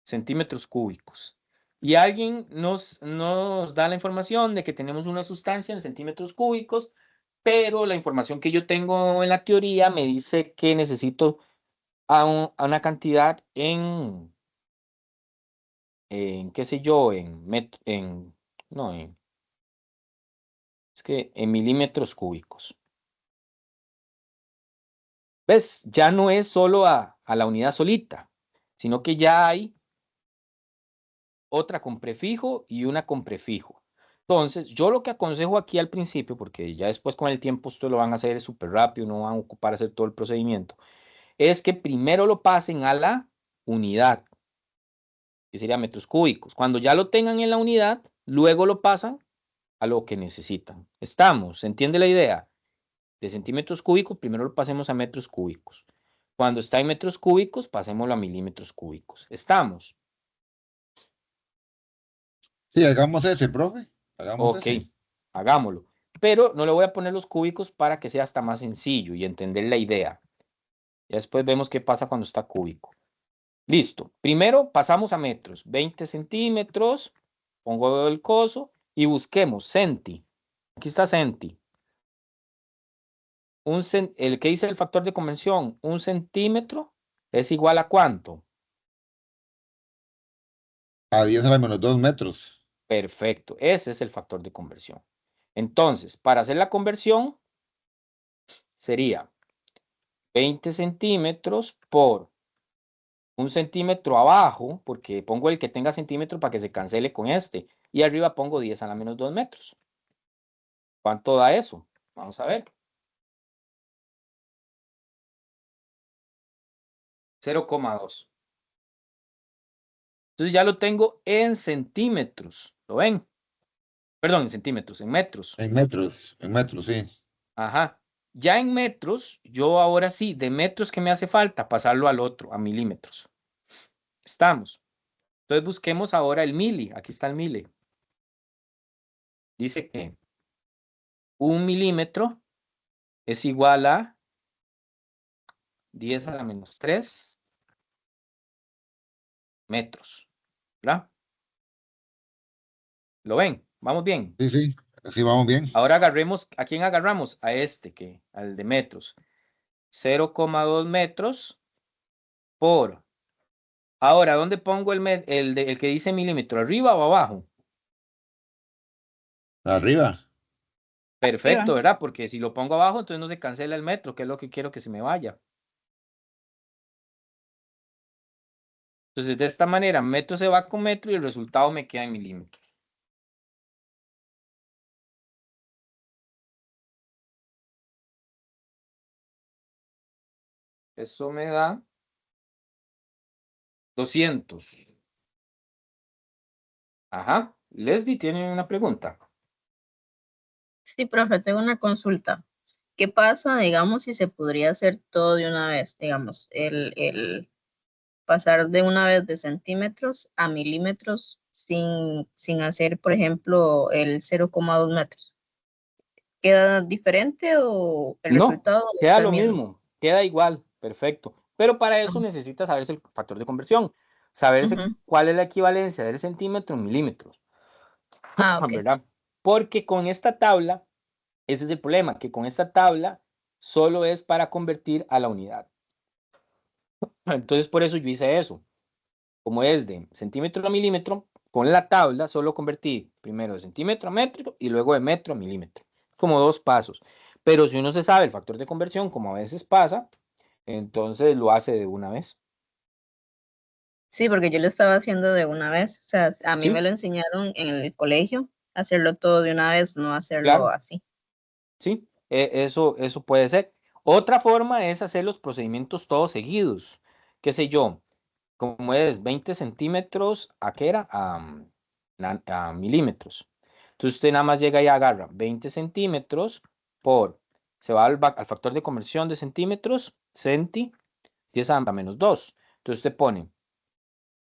centímetros cúbicos. Y alguien nos da la información de que tenemos una sustancia en centímetros cúbicos, pero la información que yo tengo en la teoría me dice que necesito a una cantidad qué sé yo, no, es que en milímetros cúbicos. ¿Ves? Ya no es solo a la unidad solita, sino que ya hay otra con prefijo y una con prefijo. Entonces, yo lo que aconsejo aquí al principio, porque ya después con el tiempo ustedes lo van a hacer súper rápido, no van a ocupar hacer todo el procedimiento, es que primero lo pasen a la unidad, que sería metros cúbicos. Cuando ya lo tengan en la unidad, luego lo pasan a lo que necesitan. ¿Estamos? ¿Se entiende la idea? De centímetros cúbicos, primero lo pasemos a metros cúbicos. Cuando está en metros cúbicos, pasémoslo a milímetros cúbicos. ¿Estamos? Sí, hagamos ese, profe. Hagamos Ok, ese. hagámoslo. Pero no le voy a poner los cúbicos para que sea hasta más sencillo y entender la idea. Ya después vemos qué pasa cuando está cúbico. Listo. Primero pasamos a metros. 20 centímetros. Pongo el coso y busquemos centi. Aquí está centi. El que dice el factor de convención, 1 centímetro es igual a ¿cuánto? A 10 a la menos 2 metros. Perfecto. Ese es el factor de conversión. Entonces, para hacer la conversión, sería 20 centímetros por 1 centímetro abajo, porque pongo el que tenga centímetro para que se cancele con este. Y arriba pongo 10 a la menos 2 metros. ¿Cuánto da eso? Vamos a ver. 0,2. Entonces ya lo tengo en centímetros. ¿Lo ven? Perdón, en centímetros, en metros. En metros, sí. Ajá. Ya en metros, yo ahora sí, de metros que me hace falta, pasarlo al otro, a milímetros. Estamos. Entonces busquemos ahora el mili. Aquí está el mili. Dice que 1 milímetro es igual a 10 a la menos 3 metros. ¿Verdad? ¿Lo ven? ¿Vamos bien? Sí, sí. Sí, vamos bien. Ahora agarremos, ¿a quién agarramos? A este, al de metros. 0,2 metros por. Ahora, ¿dónde pongo el que dice milímetro? ¿Arriba o abajo? Arriba. Arriba. Perfecto, ¿verdad? Porque si lo pongo abajo, entonces no se cancela el metro, que es lo que quiero que se me vaya. Entonces, de esta manera, metro se va con metro y el resultado me queda en milímetros. Eso me da 200. Ajá. Leslie tiene una pregunta. Sí, profe, tengo una consulta. ¿Qué pasa, digamos, si se podría hacer todo de una vez? Digamos, el pasar de una vez de centímetros a milímetros sin hacer, por ejemplo, el 0,2 metros. ¿Queda diferente o el No, resultado queda está el lo mismo? mismo, queda igual, perfecto. Pero para eso necesita saberse el factor de conversión, saberse Ujú. cuál es la equivalencia del centímetro en milímetros, Ah, ok. ¿verdad? Porque con esta tabla, ese es el problema, que con esta tabla solo es para convertir a la unidad. Entonces, por eso yo hice eso. Como es de centímetro a milímetro, con la tabla solo convertí primero de centímetro a metro y luego de metro a milímetro. Como dos pasos. Pero si uno se sabe el factor de conversión, como a veces pasa, entonces lo hace de una vez. Sí, porque yo lo estaba haciendo de una vez. O sea, a mí me Sí, lo enseñaron en el colegio, hacerlo todo de una vez, no hacerlo claro, así. sí, eso puede ser. Otra forma es hacer los procedimientos todos seguidos. Qué sé yo, como es 20 centímetros, ¿a qué era? A milímetros. Entonces usted nada más llega y agarra 20 centímetros por, se va al factor de conversión de centímetros, 10 a la menos 2. Entonces usted pone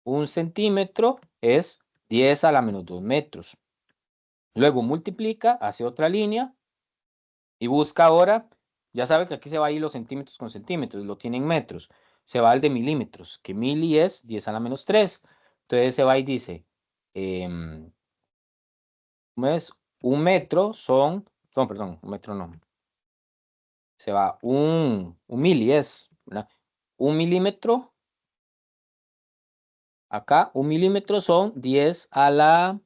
1 centímetro es 10 a la menos 2 metros. Luego multiplica, hace otra línea y busca ahora, ya sabe que aquí se va a ir los centímetros con centímetros, lo tiene en metros. Se va al de milímetros, que mili es 10 a la menos 3. Entonces se va y dice, em, ¿cómo es? Un metro no, perdón, un metro no. Se va un mili es, ¿verdad? 1 milímetro, acá, 1 milímetro son 10 a la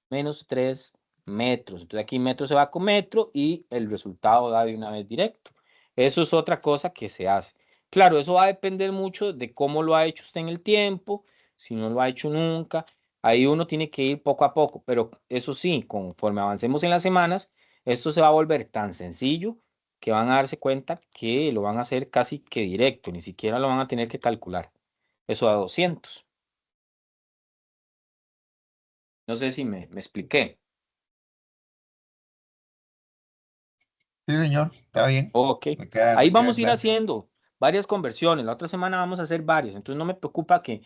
menos 3 metros. Entonces aquí metro se va con metro y el resultado da de una vez directo. Eso es otra cosa que se hace. Claro, eso va a depender mucho de cómo lo ha hecho usted en el tiempo, si no lo ha hecho nunca. Ahí uno tiene que ir poco a poco, pero eso sí, conforme avancemos en las semanas, esto se va a volver tan sencillo que van a darse cuenta que lo van a hacer casi que directo, ni siquiera lo van a tener que calcular. Eso a 200. No sé si me expliqué. Sí, señor. Está bien. Ok, ahí Me queda vamos a ir claro. haciendo varias conversiones. La otra semana vamos a hacer varias, entonces no me preocupa que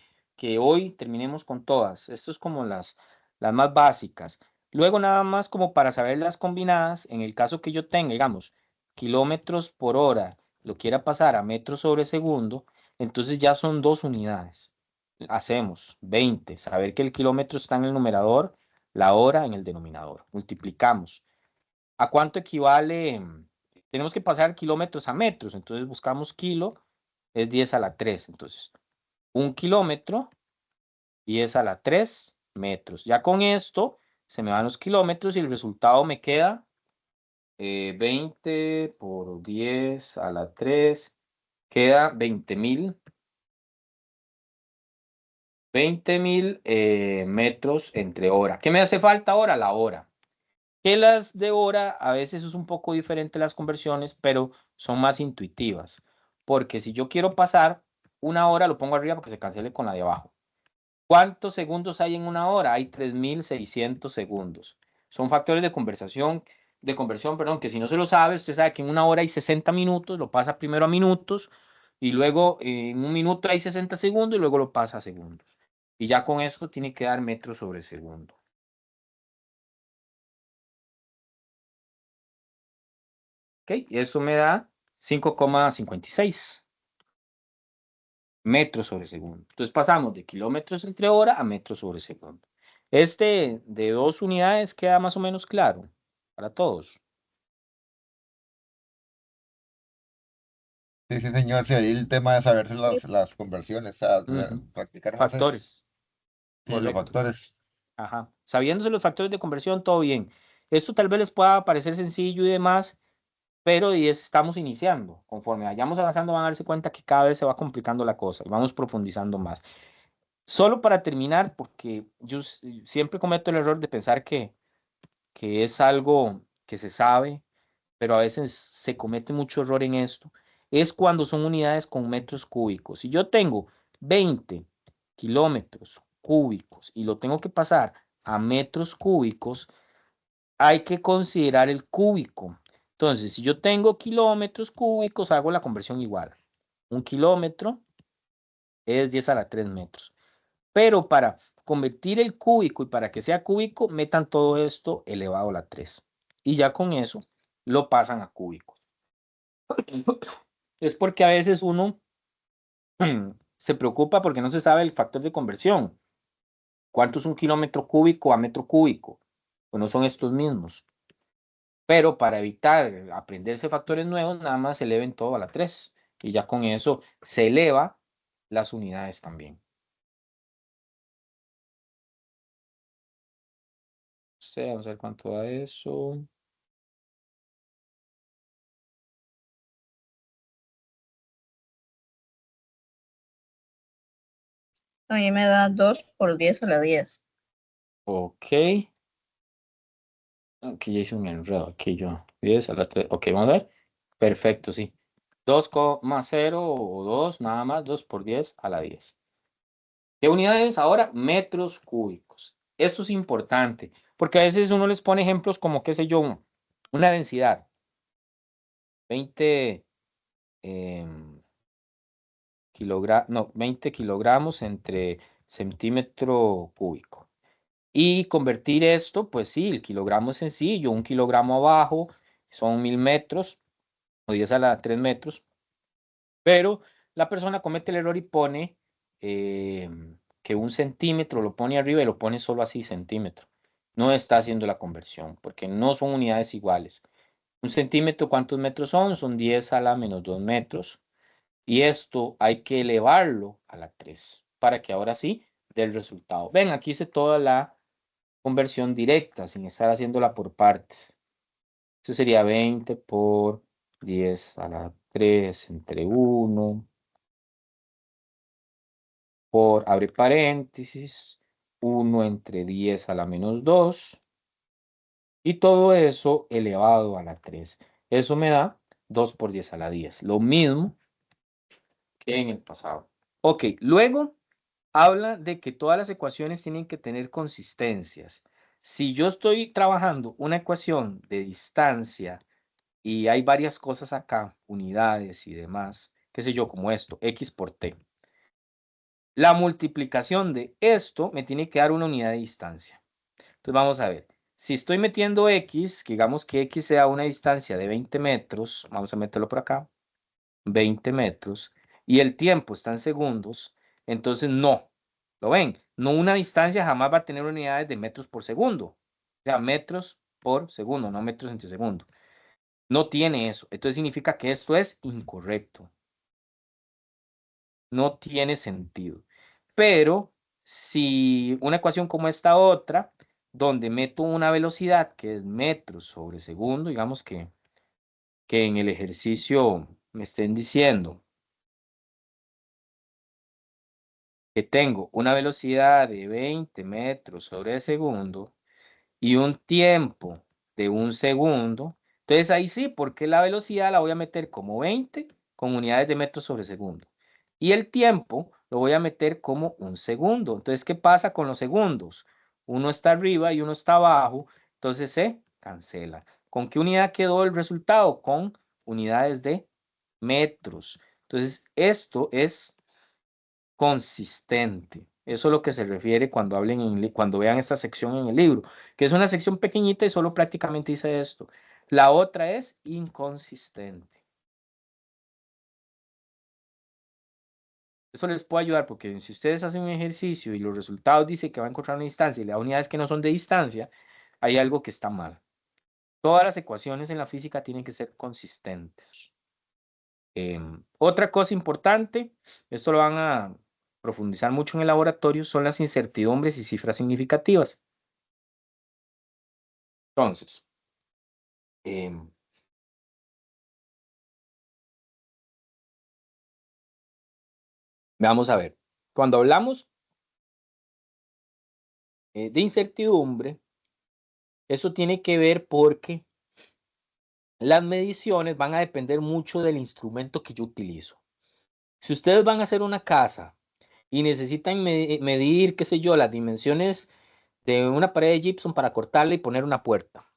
hoy terminemos con todas. Esto es como las más básicas. Luego nada más como para saber las combinadas, en el caso que yo tenga, digamos, kilómetros por hora, lo quiera pasar a metros sobre segundo, entonces ya son 2 unidades. Hacemos 20, saber que el kilómetro está en el numerador, la hora en el denominador. Multiplicamos. ¿A cuánto equivale? Tenemos que pasar kilómetros a metros, entonces buscamos kilo, es 10 a la 3. Entonces, 1 kilómetro, 10 a la 3 metros. Ya con esto se me van los kilómetros y el resultado me queda 20 por 10 a la 3, queda 20.000. 20.000 metros entre hora. ¿Qué me hace falta ahora? La hora. Que las de hora a veces es un poco diferente las conversiones, pero son más intuitivas. Porque si yo quiero pasar una hora, lo pongo arriba porque se cancele con la de abajo. ¿Cuántos segundos hay en una hora? Hay 3600 segundos. Son factores de conversión, perdón, que si no se lo sabe, usted sabe que en una hora hay 60 minutos, lo pasa primero a minutos y luego en un minuto hay 60 segundos y luego lo pasa a segundos. Y ya con eso tiene que dar metros sobre segundo. ¿Ok? Y eso me da 5,56 metros sobre segundo. Entonces pasamos de kilómetros entre hora a metros sobre segundo. Este de 2 unidades queda más o menos claro para todos. Sí, sí, señor, sí, ahí el tema de saberse las conversiones, o sea, Ujú. practicar más eso. Factores, Sí, los correcto. factores. Ajá. Sabiéndose los factores de conversión, todo bien. Esto tal vez les pueda parecer sencillo y demás, pero estamos iniciando. Conforme vayamos avanzando, van a darse cuenta que cada vez se va complicando la cosa y vamos profundizando más. Solo para terminar, porque yo siempre cometo el error de pensar que es algo que se sabe, pero a veces se comete mucho error en esto, es cuando son unidades con metros cúbicos. Si yo tengo 20 kilómetros cúbicos y lo tengo que pasar a metros cúbicos, hay que considerar el cúbico. Entonces, si yo tengo kilómetros cúbicos, hago la conversión igual. Un kilómetro es 10 a la 3 metros. Pero para convertir el cúbico y para que sea cúbico, metan todo esto elevado a la 3. Y ya con eso lo pasan a cúbico. Es porque a veces uno se preocupa porque no se sabe el factor de conversión. ¿Cuánto es un kilómetro cúbico a metro cúbico? Pues no son estos mismos. Pero para evitar aprenderse factores nuevos, nada más eleven todo a la 3. Y ya con eso se eleva las unidades también. Vamos a ver cuánto da eso. A mí me da 2 por 10 a la 10. Ok. Aquí ya hice un enredo. Aquí yo. 10 a la 3. Ok, vamos a ver. Perfecto, sí. 2,0 o 2, nada más. 2 por 10 a la 10. ¿Qué unidades ahora? Metros cúbicos. Esto es importante, porque a veces uno les pone ejemplos como, qué sé yo, una densidad. 20 no, 20 kilogramos entre centímetro cúbico. Y convertir esto, pues sí, el kilogramo es sencillo, 1 kilogramo abajo son 1000 metros o 10 a la 3 metros, pero la persona comete el error y pone que 1 centímetro lo pone arriba y lo pone solo así centímetro. No está haciendo la conversión porque no son unidades iguales. 1 centímetro, ¿cuántos metros son? Son 10 a la menos 2 metros. Y esto hay que elevarlo a la 3 para que ahora sí dé el resultado. Ven, aquí hice toda la conversión directa sin estar haciéndola por partes. Eso sería 20 por 10 a la 3 entre 1 por, abre paréntesis, 1 entre 10 a la menos 2 y todo eso elevado a la 3. Eso me da 2 por 10 a la 10. Lo mismo que en el pasado. Ok, luego habla de que todas las ecuaciones tienen que tener consistencias. Si yo estoy trabajando una ecuación de distancia y hay varias cosas acá, unidades y demás, qué sé yo, como esto, x por t. La multiplicación de esto me tiene que dar una unidad de distancia. Entonces vamos a ver, si estoy metiendo x, que digamos que x sea una distancia de 20 metros, vamos a meterlo por acá, 20 metros, y el tiempo está en segundos, entonces no. ¿Lo ven? No, una distancia jamás va a tener unidades de metros por segundo. O sea, metros por segundo, no metros entre segundo. No tiene eso. Entonces significa que esto es incorrecto. No tiene sentido. Pero si una ecuación como esta otra, donde meto una velocidad que es metros sobre segundo, digamos que en el ejercicio me estén diciendo que tengo una velocidad de 20 metros sobre segundo y un tiempo de 1 segundo. Entonces ahí sí, porque la velocidad la voy a meter como 20 con unidades de metros sobre segundo. Y el tiempo lo voy a meter como 1 segundo. Entonces, ¿qué pasa con los segundos? Uno está arriba y uno está abajo, entonces se cancela. ¿Con qué unidad quedó el resultado? Con unidades de metros. Entonces, esto es consistente. Eso es lo que se refiere cuando cuando vean esta sección en el libro, que es una sección pequeñita y solo prácticamente dice esto. La otra es inconsistente. Eso les puede ayudar porque si ustedes hacen un ejercicio y los resultados dicen que va a encontrar una distancia y le da unidades que no son de distancia, hay algo que está mal. Todas las ecuaciones en la física tienen que ser consistentes. Otra cosa importante, esto lo van a profundizar mucho en el laboratorio, son las incertidumbres y cifras significativas. Entonces, vamos a ver, cuando hablamos de incertidumbre, eso tiene que ver porque las mediciones van a depender mucho del instrumento que yo utilizo. Si ustedes van a hacer una casa y necesitan medir, qué sé yo, las dimensiones de una pared de gypsum para cortarla y poner una puerta,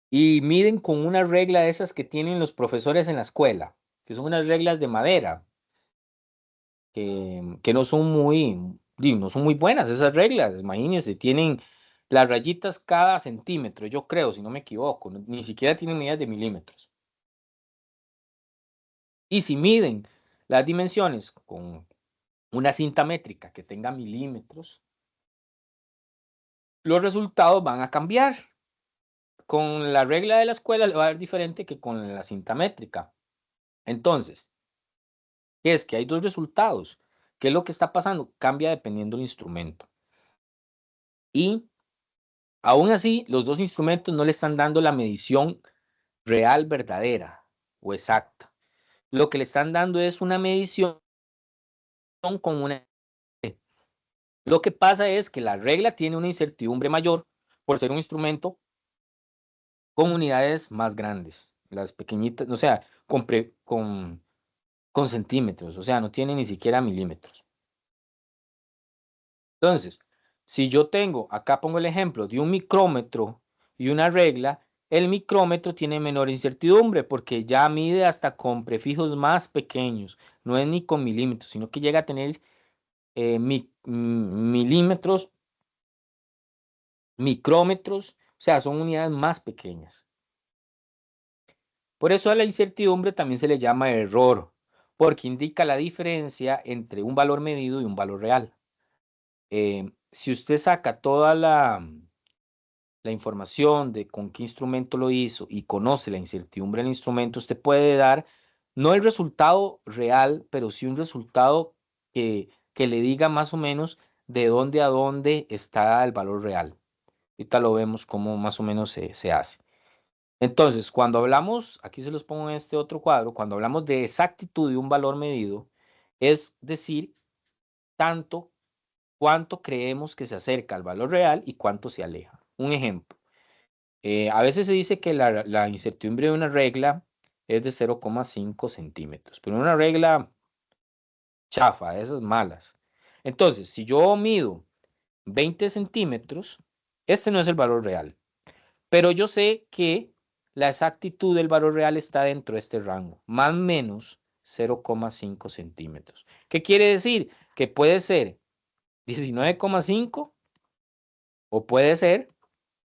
y miden con una regla de esas que tienen los profesores en la escuela, que son unas reglas de madera, que no son no son muy buenas esas reglas. Imagínense, tienen las rayitas cada centímetro, yo creo, si no me equivoco, ni siquiera tienen medidas de milímetros. Y si miden las dimensiones con una cinta métrica que tenga milímetros, los resultados van a cambiar. Con la regla de la escuela le va a ser diferente que con la cinta métrica. Entonces, es que hay dos resultados. ¿Qué es lo que está pasando? Cambia dependiendo del instrumento. Y aún así, los dos instrumentos no le están dando la medición real, verdadera o exacta. Lo que le están dando es una medición con una... Lo que pasa es que la regla tiene una incertidumbre mayor por ser un instrumento con unidades más grandes. Las pequeñitas, o sea, con centímetros, o sea, no tiene ni siquiera milímetros. Entonces, si yo tengo, acá pongo el ejemplo de un micrómetro y una regla, el micrómetro tiene menor incertidumbre porque ya mide hasta con prefijos más pequeños, no es ni con milímetros, sino que llega a tener milímetros, micrómetros, o sea, son unidades más pequeñas. Por eso a la incertidumbre también se le llama error, porque indica la diferencia entre un valor medido y un valor real. Si usted saca toda la información de con qué instrumento lo hizo y conoce la incertidumbre del instrumento, usted puede dar no el resultado real, pero sí un resultado que le diga más o menos de dónde a dónde está el valor real. Ahorita lo vemos cómo más o menos se hace. Entonces, cuando hablamos, aquí se los pongo en este otro cuadro, cuando hablamos de exactitud de un valor medido, es decir, tanto cuánto creemos que se acerca al valor real y cuánto se aleja. Un ejemplo, a veces se dice que la incertidumbre de una regla es de 0,5 centímetros, pero una regla chafa, de esas malas. Entonces, si yo mido 20 centímetros, este no es el valor real, pero yo sé que la exactitud del valor real está dentro de este rango, más o menos 0,5 centímetros. ¿Qué quiere decir? Que puede ser 19,5 o puede ser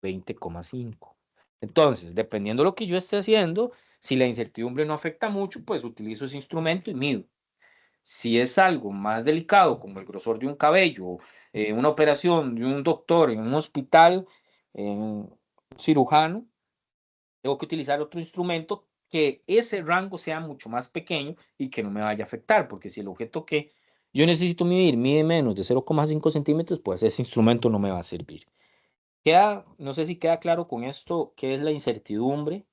20,5. Entonces, dependiendo de lo que yo esté haciendo, si la incertidumbre no afecta mucho, pues utilizo ese instrumento y mido. Si es algo más delicado, como el grosor de un cabello, una operación de un doctor en un hospital, un cirujano, tengo que utilizar otro instrumento que ese rango sea mucho más pequeño y que no me vaya a afectar, porque si el objeto que yo necesito medir mide menos de 0,5 centímetros, pues ese instrumento no me va a servir. No sé si queda claro con esto qué es la incertidumbre,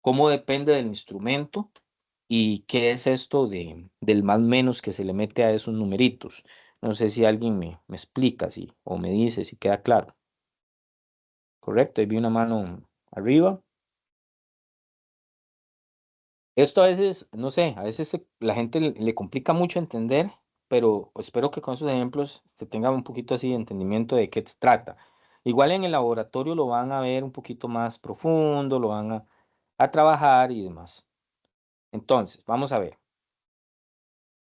cómo depende del instrumento y qué es esto del más menos que se le mete a esos numeritos. No sé si alguien me explica o me dice si queda claro. Correcto, ahí vi una mano arriba. Esto a veces, no sé, a veces la gente le complica mucho entender, pero espero que con esos ejemplos te tengan un poquito así de entendimiento de qué se trata. Igual en el laboratorio lo van a ver un poquito más profundo, lo van a trabajar y demás. Entonces, vamos a ver.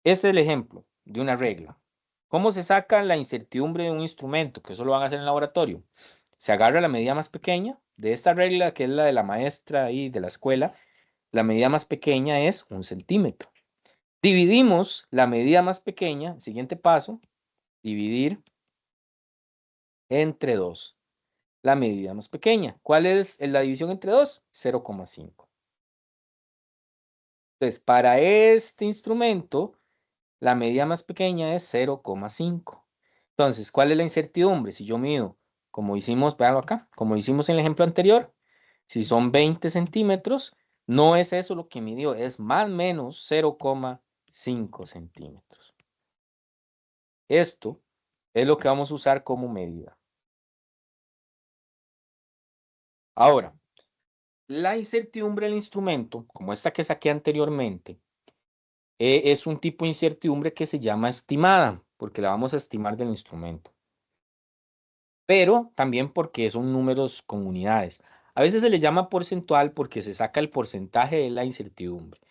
Este es el ejemplo de una regla. ¿Cómo se saca la incertidumbre de un instrumento? Que eso lo van a hacer en el laboratorio. Se agarra la medida más pequeña de esta regla, que es la de la maestra ahí de la escuela. La medida más pequeña es 1 centímetro. Dividimos la medida más pequeña, siguiente paso, dividir entre 2. La medida más pequeña. ¿Cuál es la división entre 2? 0,5. Entonces, para este instrumento, la medida más pequeña es 0,5. Entonces, ¿cuál es la incertidumbre? Si yo mido, como hicimos, véanlo acá, como hicimos en el ejemplo anterior, si son 20 centímetros, no es eso lo que midió, es más o menos 0,5 centímetros. Esto es lo que vamos a usar como medida. Ahora, la incertidumbre del instrumento, como esta que saqué anteriormente, es un tipo de incertidumbre que se llama estimada, porque la vamos a estimar del instrumento. Pero también porque son números con unidades. A veces se le llama porcentual porque se saca el porcentaje de la incertidumbre.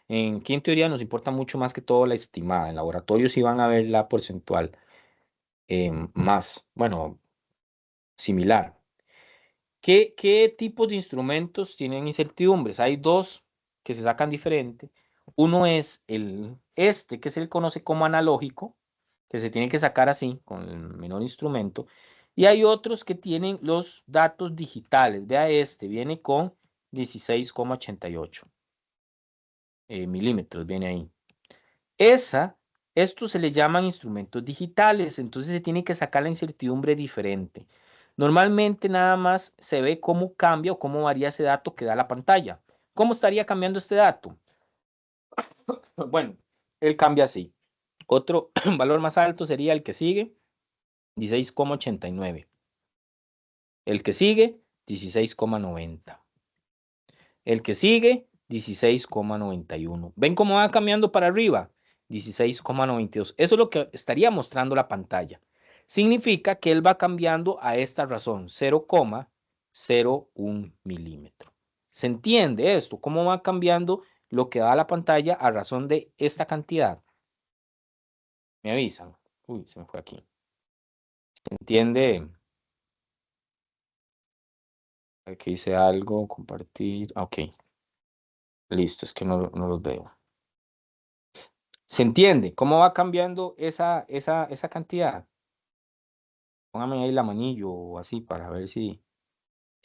Aquí en teoría nos importa mucho más que todo la estimada. En laboratorio sí van a ver la porcentual más, bueno, similar. ¿Qué tipos de instrumentos tienen incertidumbres? Hay dos que se sacan diferente. Uno es que se le conoce como analógico, que se tiene que sacar así, con el menor instrumento. Y hay otros que tienen los datos digitales. Vea viene con 16,88 milímetros, viene ahí. Estos se le llaman instrumentos digitales, entonces se tiene que sacar la incertidumbre diferente. Normalmente nada más se ve cómo cambia o cómo varía ese dato que da la pantalla. ¿Cómo estaría cambiando este dato? Bueno, él cambia así. Otro valor más alto sería el que sigue, 16,89. El que sigue, 16,90. El que sigue, 16,91. ¿Ven cómo va cambiando para arriba? 16,92. Eso es lo que estaría mostrando la pantalla. Significa que él va cambiando a esta razón, 0,01 milímetro. ¿Se entiende esto? ¿Cómo va cambiando lo que da la pantalla a razón de esta cantidad? Me avisan. Uy, se me fue aquí. ¿Se entiende? Aquí hice algo, compartir. Ok, listo, es que no los veo. ¿Se entiende cómo va cambiando esa cantidad? Póngame ahí la manillo o así para ver si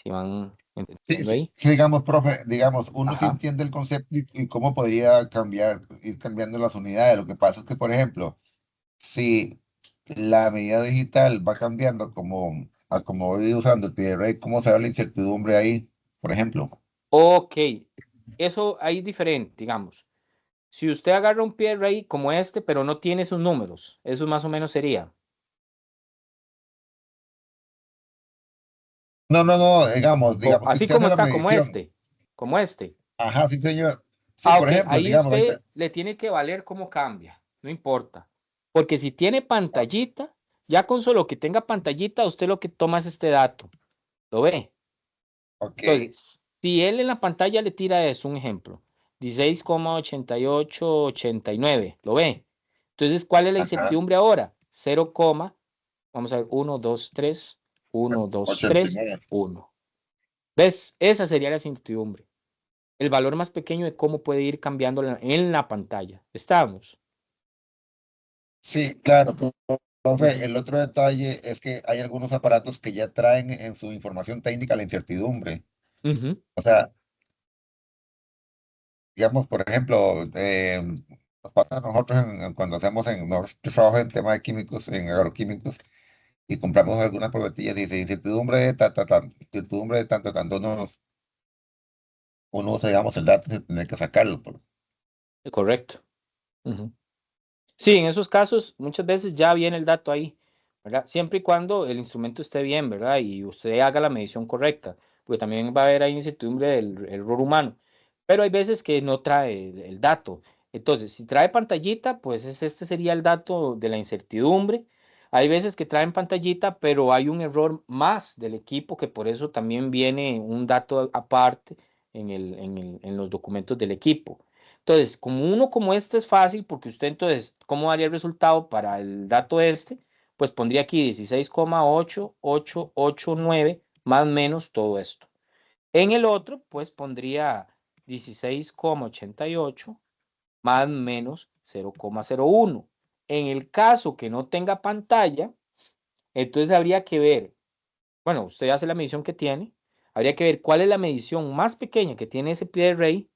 van Sí, entendiendo sí, ahí. sí, digamos, profe, digamos, uno sí Ajá. entiende el concepto y cómo podría cambiar, ir cambiando las unidades. Lo que pasa es que, por ejemplo, si la medida digital va cambiando a como voy usando el PRA, ¿cómo se ve la incertidumbre ahí, por ejemplo? Ok, eso ahí es diferente, digamos. Si usted agarra un pie ahí como este, pero no tiene sus números, eso más o menos sería. No, no, no, digamos que Así usted hace como la está, como medición. este, como este. Ajá, sí, señor. Sí, Ah, por ok, ejemplo, ahí digamos, usted ahorita, le tiene que valer cómo cambia, no importa. Porque si tiene pantallita, ya con solo que tenga pantallita, usted lo que toma es este dato. ¿Lo ve? ok, Entonces, si él en la pantalla le tira eso, un ejemplo, 16,8889, ¿lo ve? Entonces, ¿cuál es la ajá, incertidumbre ahora? 0, vamos a ver, 1, 2, 3, 1, 2, 3, 89. 1. ¿Ves? Esa sería la incertidumbre. El valor más pequeño de cómo puede ir cambiando en la pantalla. ¿Estamos? Sí, claro, profe, el otro detalle es que hay algunos aparatos que ya traen en su información técnica la incertidumbre. Ujú, O sea, digamos, por ejemplo, nos pasa a nosotros cuando hacemos nosotros trabajamos en temas de químicos, en agroquímicos, y compramos algunas probetillas, dice incertidumbre de incertidumbre de tanta, tanto, uno usa, digamos, el dato sin tener que sacarlo. correcto. Ujú. Sí, en esos casos muchas veces ya viene el dato ahí, ¿verdad? Siempre y cuando el instrumento esté bien, ¿verdad? Y usted haga la medición correcta, porque también va a haber ahí incertidumbre del error humano. Pero hay veces que no trae el dato. Entonces, si trae pantallita, pues este sería el dato de la incertidumbre. Hay veces que traen pantallita, pero hay un error más del equipo, que por eso también viene un dato aparte en los documentos del equipo. Entonces, como uno como este es fácil, porque usted entonces, ¿cómo daría el resultado para el dato este? Pues pondría aquí 16,8889 más menos todo esto. En el otro, pues pondría 16,88 más menos 0,01. En el caso que no tenga pantalla, entonces habría que ver, bueno, usted hace la medición que tiene, habría que ver cuál es la medición más pequeña que tiene ese pie de rey,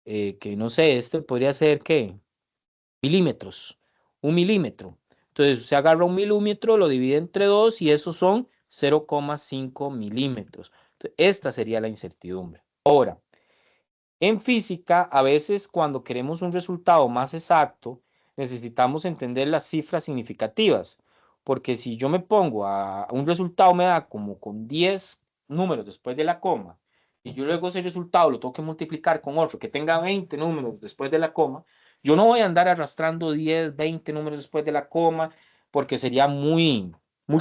que no sé, este podría ser, ¿qué? Milímetros, 1 milímetro. Entonces usted agarra 1 milímetro, lo divide entre 2 y esos son 0,5 milímetros. Entonces, esta sería la incertidumbre. Ahora, en física, a veces cuando queremos un resultado más exacto, necesitamos entender las cifras significativas, porque si yo me pongo a un resultado me da como con 10 números después de la coma, y yo luego ese resultado lo tengo que multiplicar con otro que tenga 20 números después de la coma, yo no voy a andar arrastrando 10, 20 números después de la coma, porque sería muy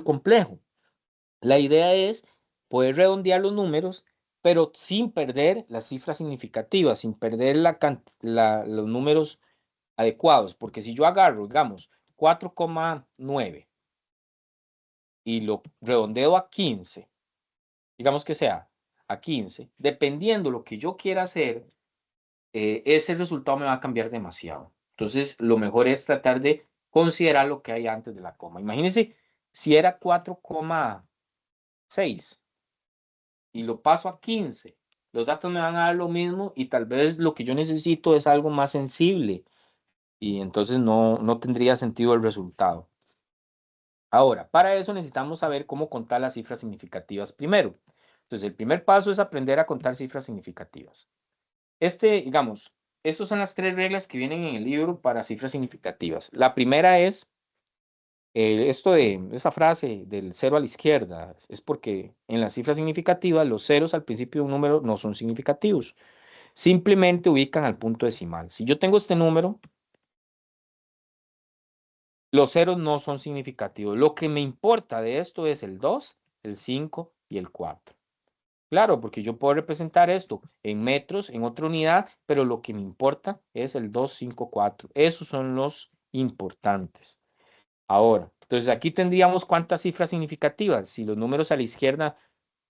complejo. La idea es poder redondear los números, pero sin perder las cifras significativas, sin perder los números adecuados, porque si yo agarro, digamos, 4,9 y lo redondeo a 15, digamos que sea a 15, dependiendo lo que yo quiera hacer, ese resultado me va a cambiar demasiado. Entonces, lo mejor es tratar de considerar lo que hay antes de la coma. Imagínense si era 4,6 y lo paso a 15, los datos me van a dar lo mismo y tal vez lo que yo necesito es algo más sensible y entonces no tendría sentido el resultado. Ahora, para eso necesitamos saber cómo contar las cifras significativas primero. Entonces, el primer paso es aprender a contar cifras significativas. Digamos, estas son las 3 reglas que vienen en el libro para cifras significativas. La primera es esto de esa frase del cero a la izquierda, es porque en las cifras significativas los ceros al principio de un número no son significativos, simplemente ubican al punto decimal. Si yo tengo este número, los ceros no son significativos. Lo que me importa de esto es el 2, el 5 y el 4. Claro, porque yo puedo representar esto en metros, en otra unidad, pero lo que me importa es el 2, 5, 4. Esos son los importantes. Ahora, entonces aquí tendríamos cuántas cifras significativas si los números a la izquierda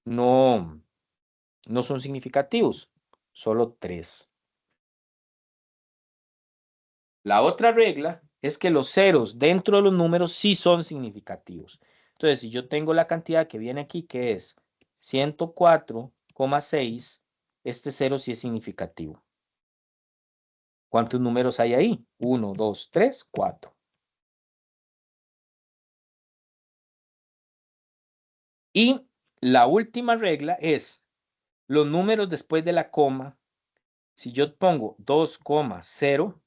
no, no son significativos, solo 3. La otra regla es que los ceros dentro de los números sí son significativos. Entonces, si yo tengo la cantidad que viene aquí, que es 104,6, este cero sí es significativo. ¿Cuántos números hay ahí? 1, 2, 3, 4. Y la última regla es los números después de la coma. Si yo pongo 2,0,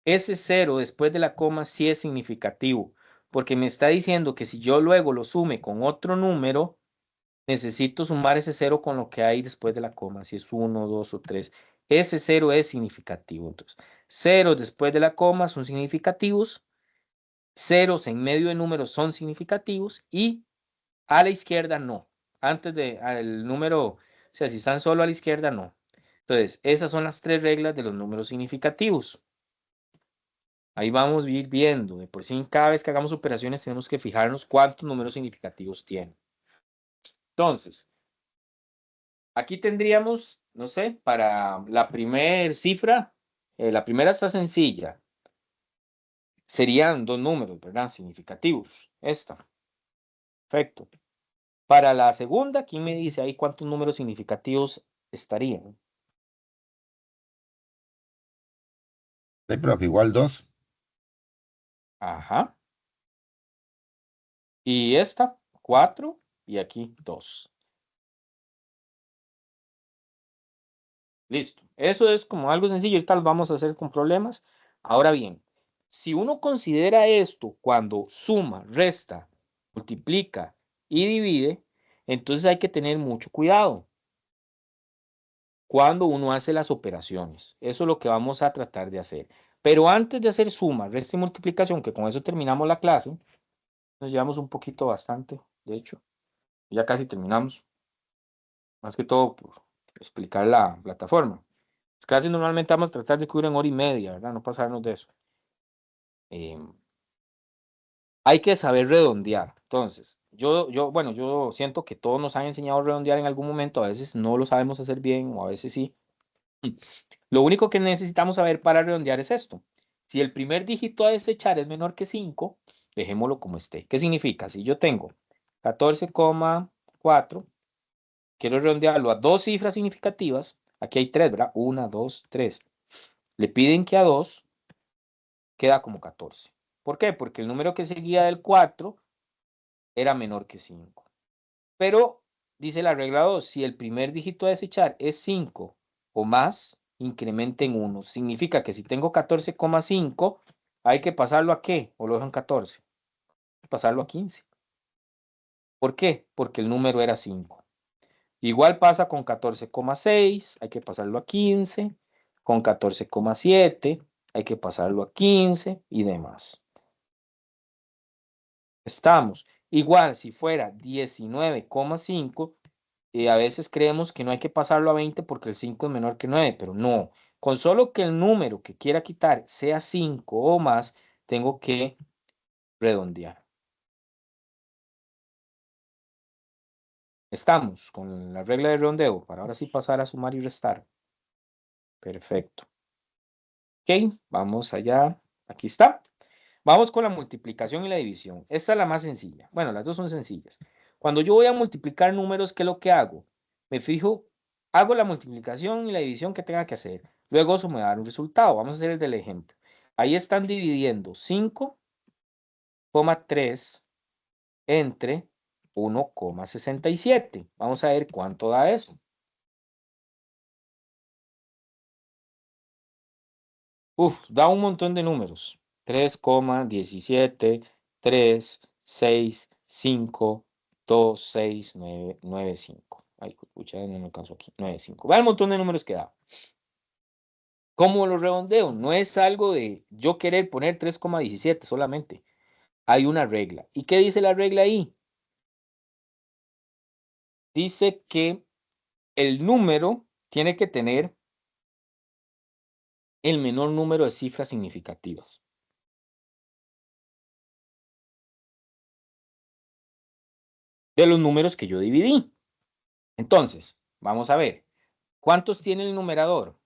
ese 0 después de la coma sí es significativo, porque me está diciendo que si yo luego lo sume con otro número, necesito sumar ese 0 con lo que hay después de la coma, si es 1, 2 o 3. Ese 0 es significativo. Entonces, ceros después de la coma son significativos, ceros en medio de números son significativos y a la izquierda no. Antes al número, o sea, si están solo a la izquierda, no. Entonces, esas son las 3 reglas de los números significativos. Ahí vamos a ir viendo. De por sí, cada vez que hagamos operaciones tenemos que fijarnos cuántos números significativos tiene. Entonces, aquí tendríamos, no sé, para la primera cifra, la primera está sencilla. Serían 2 números, ¿verdad? Significativos. Esta. Perfecto. Para la segunda, ¿quién me dice ahí cuántos números significativos estarían? Sí, profe, igual 2. Ajá. Y esta, 4 y aquí 2. Listo. Eso es como algo sencillo y tal vamos a hacer con problemas. Ahora bien, si uno considera esto cuando suma, resta multiplica y divide, entonces hay que tener mucho cuidado cuando uno hace las operaciones. Eso es lo que vamos a tratar de hacer. Pero antes de hacer suma, resta y multiplicación, que con eso terminamos la clase, nos llevamos un poquito bastante, de hecho, ya casi terminamos. Más que todo por explicar la plataforma. Las clases normalmente vamos a tratar de cubrir en hora y media, ¿verdad? No pasarnos de eso. Hay que saber redondear. Entonces, bueno, yo siento que todos nos han enseñado a redondear en algún momento. A veces no lo sabemos hacer bien o a veces sí. Lo único que necesitamos saber para redondear es esto. Si el primer dígito a desechar es menor que 5, dejémoslo como esté. ¿Qué significa? Si yo tengo 14,4, quiero redondearlo a dos cifras significativas. Aquí hay tres, ¿verdad? 1, 2, 3. Le piden que a 2 queda como 14. ¿Por qué? Porque el número que seguía del 4 era menor que 5. Pero dice la regla 2, si el primer dígito a desechar es 5 o más, incrementen 1. Significa que si tengo 14,5, hay que pasarlo a ¿qué? ¿O lo dejo en 14? Hay que pasarlo a 15. ¿Por qué? Porque el número era 5. Igual pasa con 14,6, hay que pasarlo a 15. Con 14,7, hay que pasarlo a 15 y demás. Estamos. Igual, si fuera 19,5, a veces creemos que no hay que pasarlo a 20 porque el 5 es menor que 9, pero no. Con solo que el número que quiera quitar sea 5 o más, tengo que redondear. Estamos con la regla de redondeo para ahora sí pasar a sumar y restar. Perfecto. Ok, vamos allá. Aquí está. Vamos con la multiplicación y la división. Esta es la más sencilla. Bueno, las dos son sencillas. Cuando yo voy a multiplicar números, ¿qué es lo que hago? Me fijo, hago la multiplicación y la división que tenga que hacer. Luego eso me va a dar un resultado. Vamos a hacer el del ejemplo. Ahí están dividiendo 5,3 entre 1,67. Vamos a ver cuánto da eso. Da un montón de números. 3,17, 3, 6, 5, 2, 6, 9, 9, 5. Ay, escucha, no me alcanzo aquí. 9, 5. Vean el montón de números que da. ¿Cómo lo redondeo? No es algo de yo querer poner 3,17 solamente. Hay una regla. ¿Y qué dice la regla ahí? Dice que el número tiene que tener el menor número de cifras significativas de los números que yo dividí. Entonces, vamos a ver. ¿Cuántos tiene el numerador?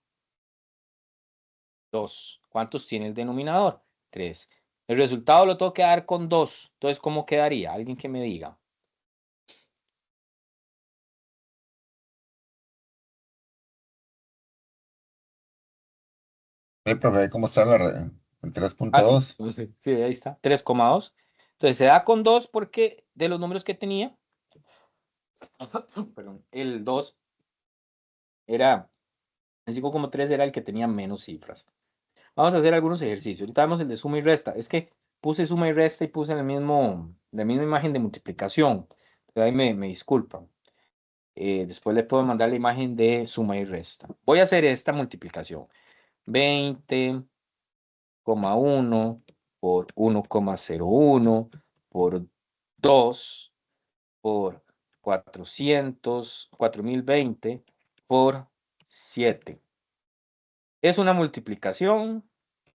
2. ¿Cuántos tiene el denominador? 3. El resultado lo tengo que dar con 2. Entonces, ¿cómo quedaría? Alguien que me diga. Profe, ¿cómo está en Ah, sí. 3.2? Sí, ahí está. 3,2. Entonces, se da con 2 porque de los números que tenía, perdón, el 2 era, el 5,3 era el que tenía menos cifras. Vamos a hacer algunos ejercicios. Ahorita vemos el de suma y resta. Es que puse suma y resta y puse la misma imagen de multiplicación. Ahí me disculpan. Después le puedo mandar la imagen de suma y resta. Voy a hacer esta multiplicación. 20,1 por 1,01 por 2 por 4020 por 7. Es una multiplicación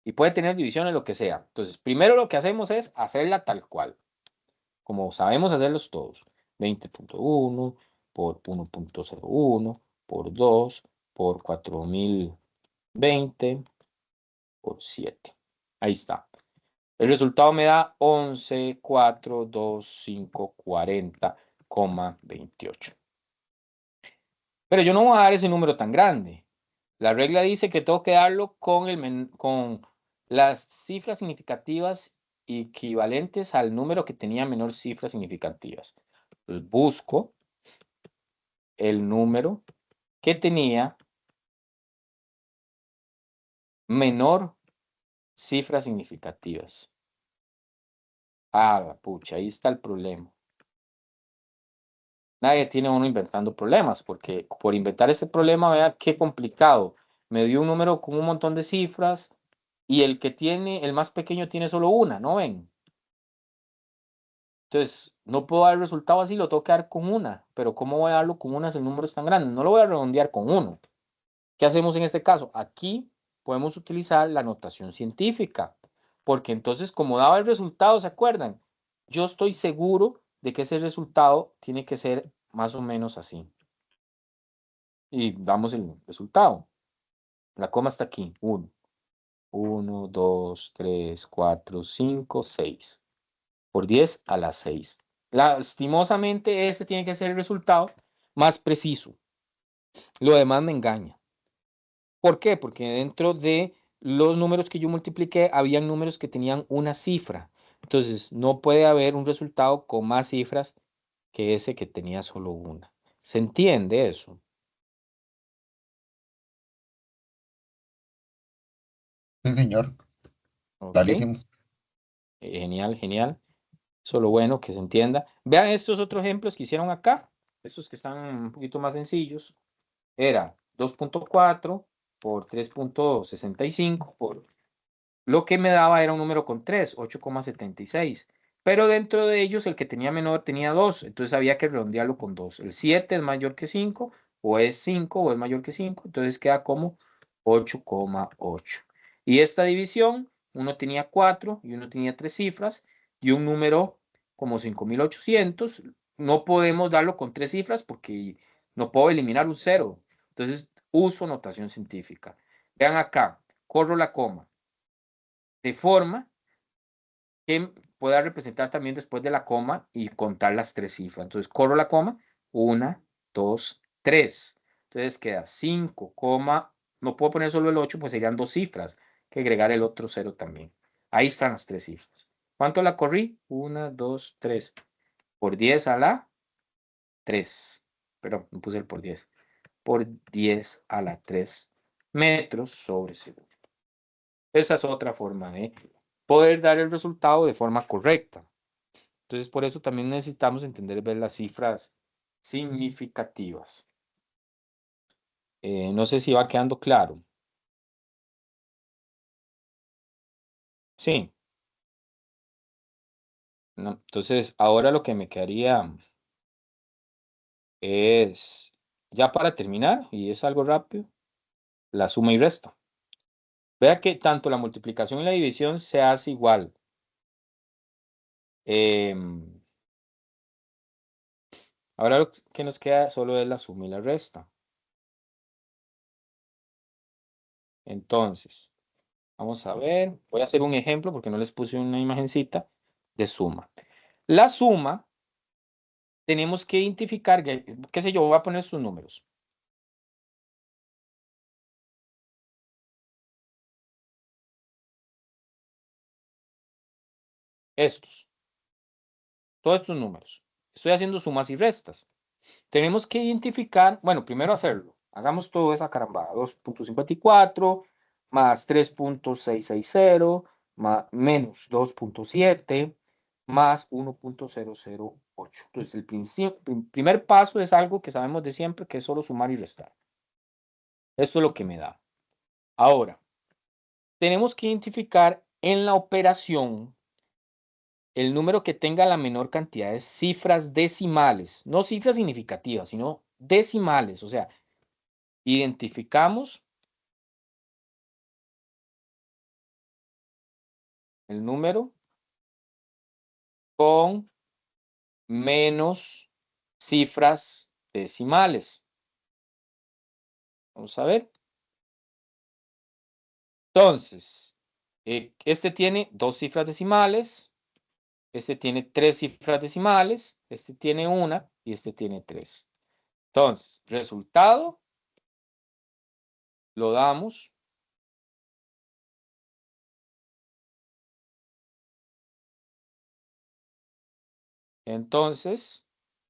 y puede tener divisiones, lo que sea. Entonces, primero lo que hacemos es hacerla tal cual, como sabemos hacerlos todos. 20,1 por 1,01 por 2 por 4020 por 7. Ahí está. El resultado me da 11,425,40,28. Pero yo no voy a dar ese número tan grande. La regla dice que tengo que darlo con las cifras significativas equivalentes al número que tenía menor cifras significativas. Pues busco el número que tenía menor cifras significativas. Ah, pucha, ahí está el problema. Nadie tiene uno inventando problemas, porque por inventar ese problema, vea qué complicado. Me dio un número con un montón de cifras y el que tiene, el más pequeño tiene solo una, ¿no ven? Entonces, no puedo dar el resultado así, lo tengo que dar con una, pero ¿cómo voy a darlo con una si el número es tan grande? No lo voy a redondear con uno. ¿Qué hacemos en este caso? Aquí podemos utilizar la notación científica, porque entonces, como daba el resultado, ¿se acuerdan? Yo estoy seguro de que ese resultado tiene que ser más o menos así. Y damos el resultado. La coma está aquí. 1, 2, 3, 4, 5, 6. Por 10 a la 6. Lastimosamente, ese tiene que ser el resultado más preciso. Lo demás me engaña. ¿Por qué? Porque dentro de los números que yo multipliqué, habían números que tenían una cifra. Entonces, no puede haber un resultado con más cifras que ese que tenía solo una. ¿Se entiende eso? Sí, señor. Ok. Clarísimo. Genial, genial. Eso es lo bueno, que se entienda. Vean estos otros ejemplos que hicieron acá. Estos que están un poquito más sencillos. Era 2.4 por 3.65 por lo que me daba era un número con 3, 8,76. Pero dentro de ellos el que tenía menor tenía 2, entonces había que redondearlo con 2. El 7 es mayor que 5, o es 5 o es mayor que 5, entonces queda como 8,8. Y esta división, uno tenía 4 y uno tenía 3 cifras, y un número como 5.800, no podemos darlo con 3 cifras porque no puedo eliminar un 0. Entonces uso notación científica. Vean acá, corro la coma de forma que pueda representar también después de la coma y contar las 3 cifras. Entonces, corro la coma, 1, 2, 3. Entonces queda 5, no puedo poner solo el 8, pues serían 2 cifras, que agregar el otro 0 también. Ahí están las 3 cifras. ¿Cuánto la corrí? 1, 2, 3. Por 10 a la 3. Pero no puse el por 10. Por 10 a la 3 metros sobre segundo. Esa es otra forma de poder dar el resultado de forma correcta. Entonces, por eso también necesitamos entender ver las cifras significativas. No sé si va quedando claro. Sí. No, entonces, ahora lo que me quedaría es, ya para terminar, y es algo rápido, la suma y resta. Vea que tanto la multiplicación y la división se hace igual. Em, Ahora lo que nos queda solo es la suma y la resta. Entonces, vamos a ver, voy a hacer un ejemplo porque no les puse una imagencita de suma. La suma, tenemos que identificar, qué sé yo, voy a poner sus números. Estos, todos estos números. Estoy haciendo sumas y restas. Tenemos que identificar, bueno, primero hacerlo. Hagamos todo esa carambada. 2.54 más 3.660 más menos 2.7 más 1.008. Entonces, el primer paso es algo que sabemos de siempre, que es solo sumar y restar. Esto es lo que me da. Ahora, tenemos que identificar en la operación el número que tenga la menor cantidad de cifras decimales, no cifras significativas, sino decimales. O sea, identificamos el número con menos cifras decimales. Vamos a ver. Entonces, este tiene 2 cifras decimales, este tiene 3 cifras decimales, este tiene 1 y este tiene 3. Entonces, resultado lo damos. Entonces,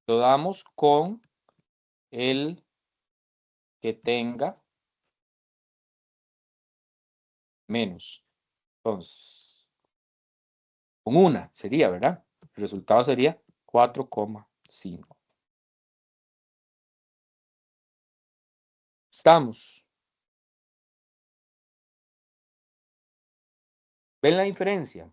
lo damos con el que tenga menos. Entonces, Con una sería, ¿verdad? El resultado sería 4,5. Estamos. ¿Ven la diferencia?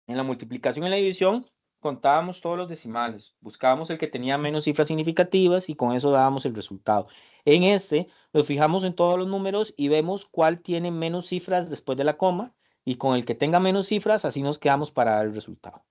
En la multiplicación y la división contábamos todos los decimales, buscábamos el que tenía menos cifras significativas y con eso dábamos el resultado. En este nos fijamos en todos los números y vemos cuál tiene menos cifras después de la coma y con el que tenga menos cifras así nos quedamos para dar el resultado.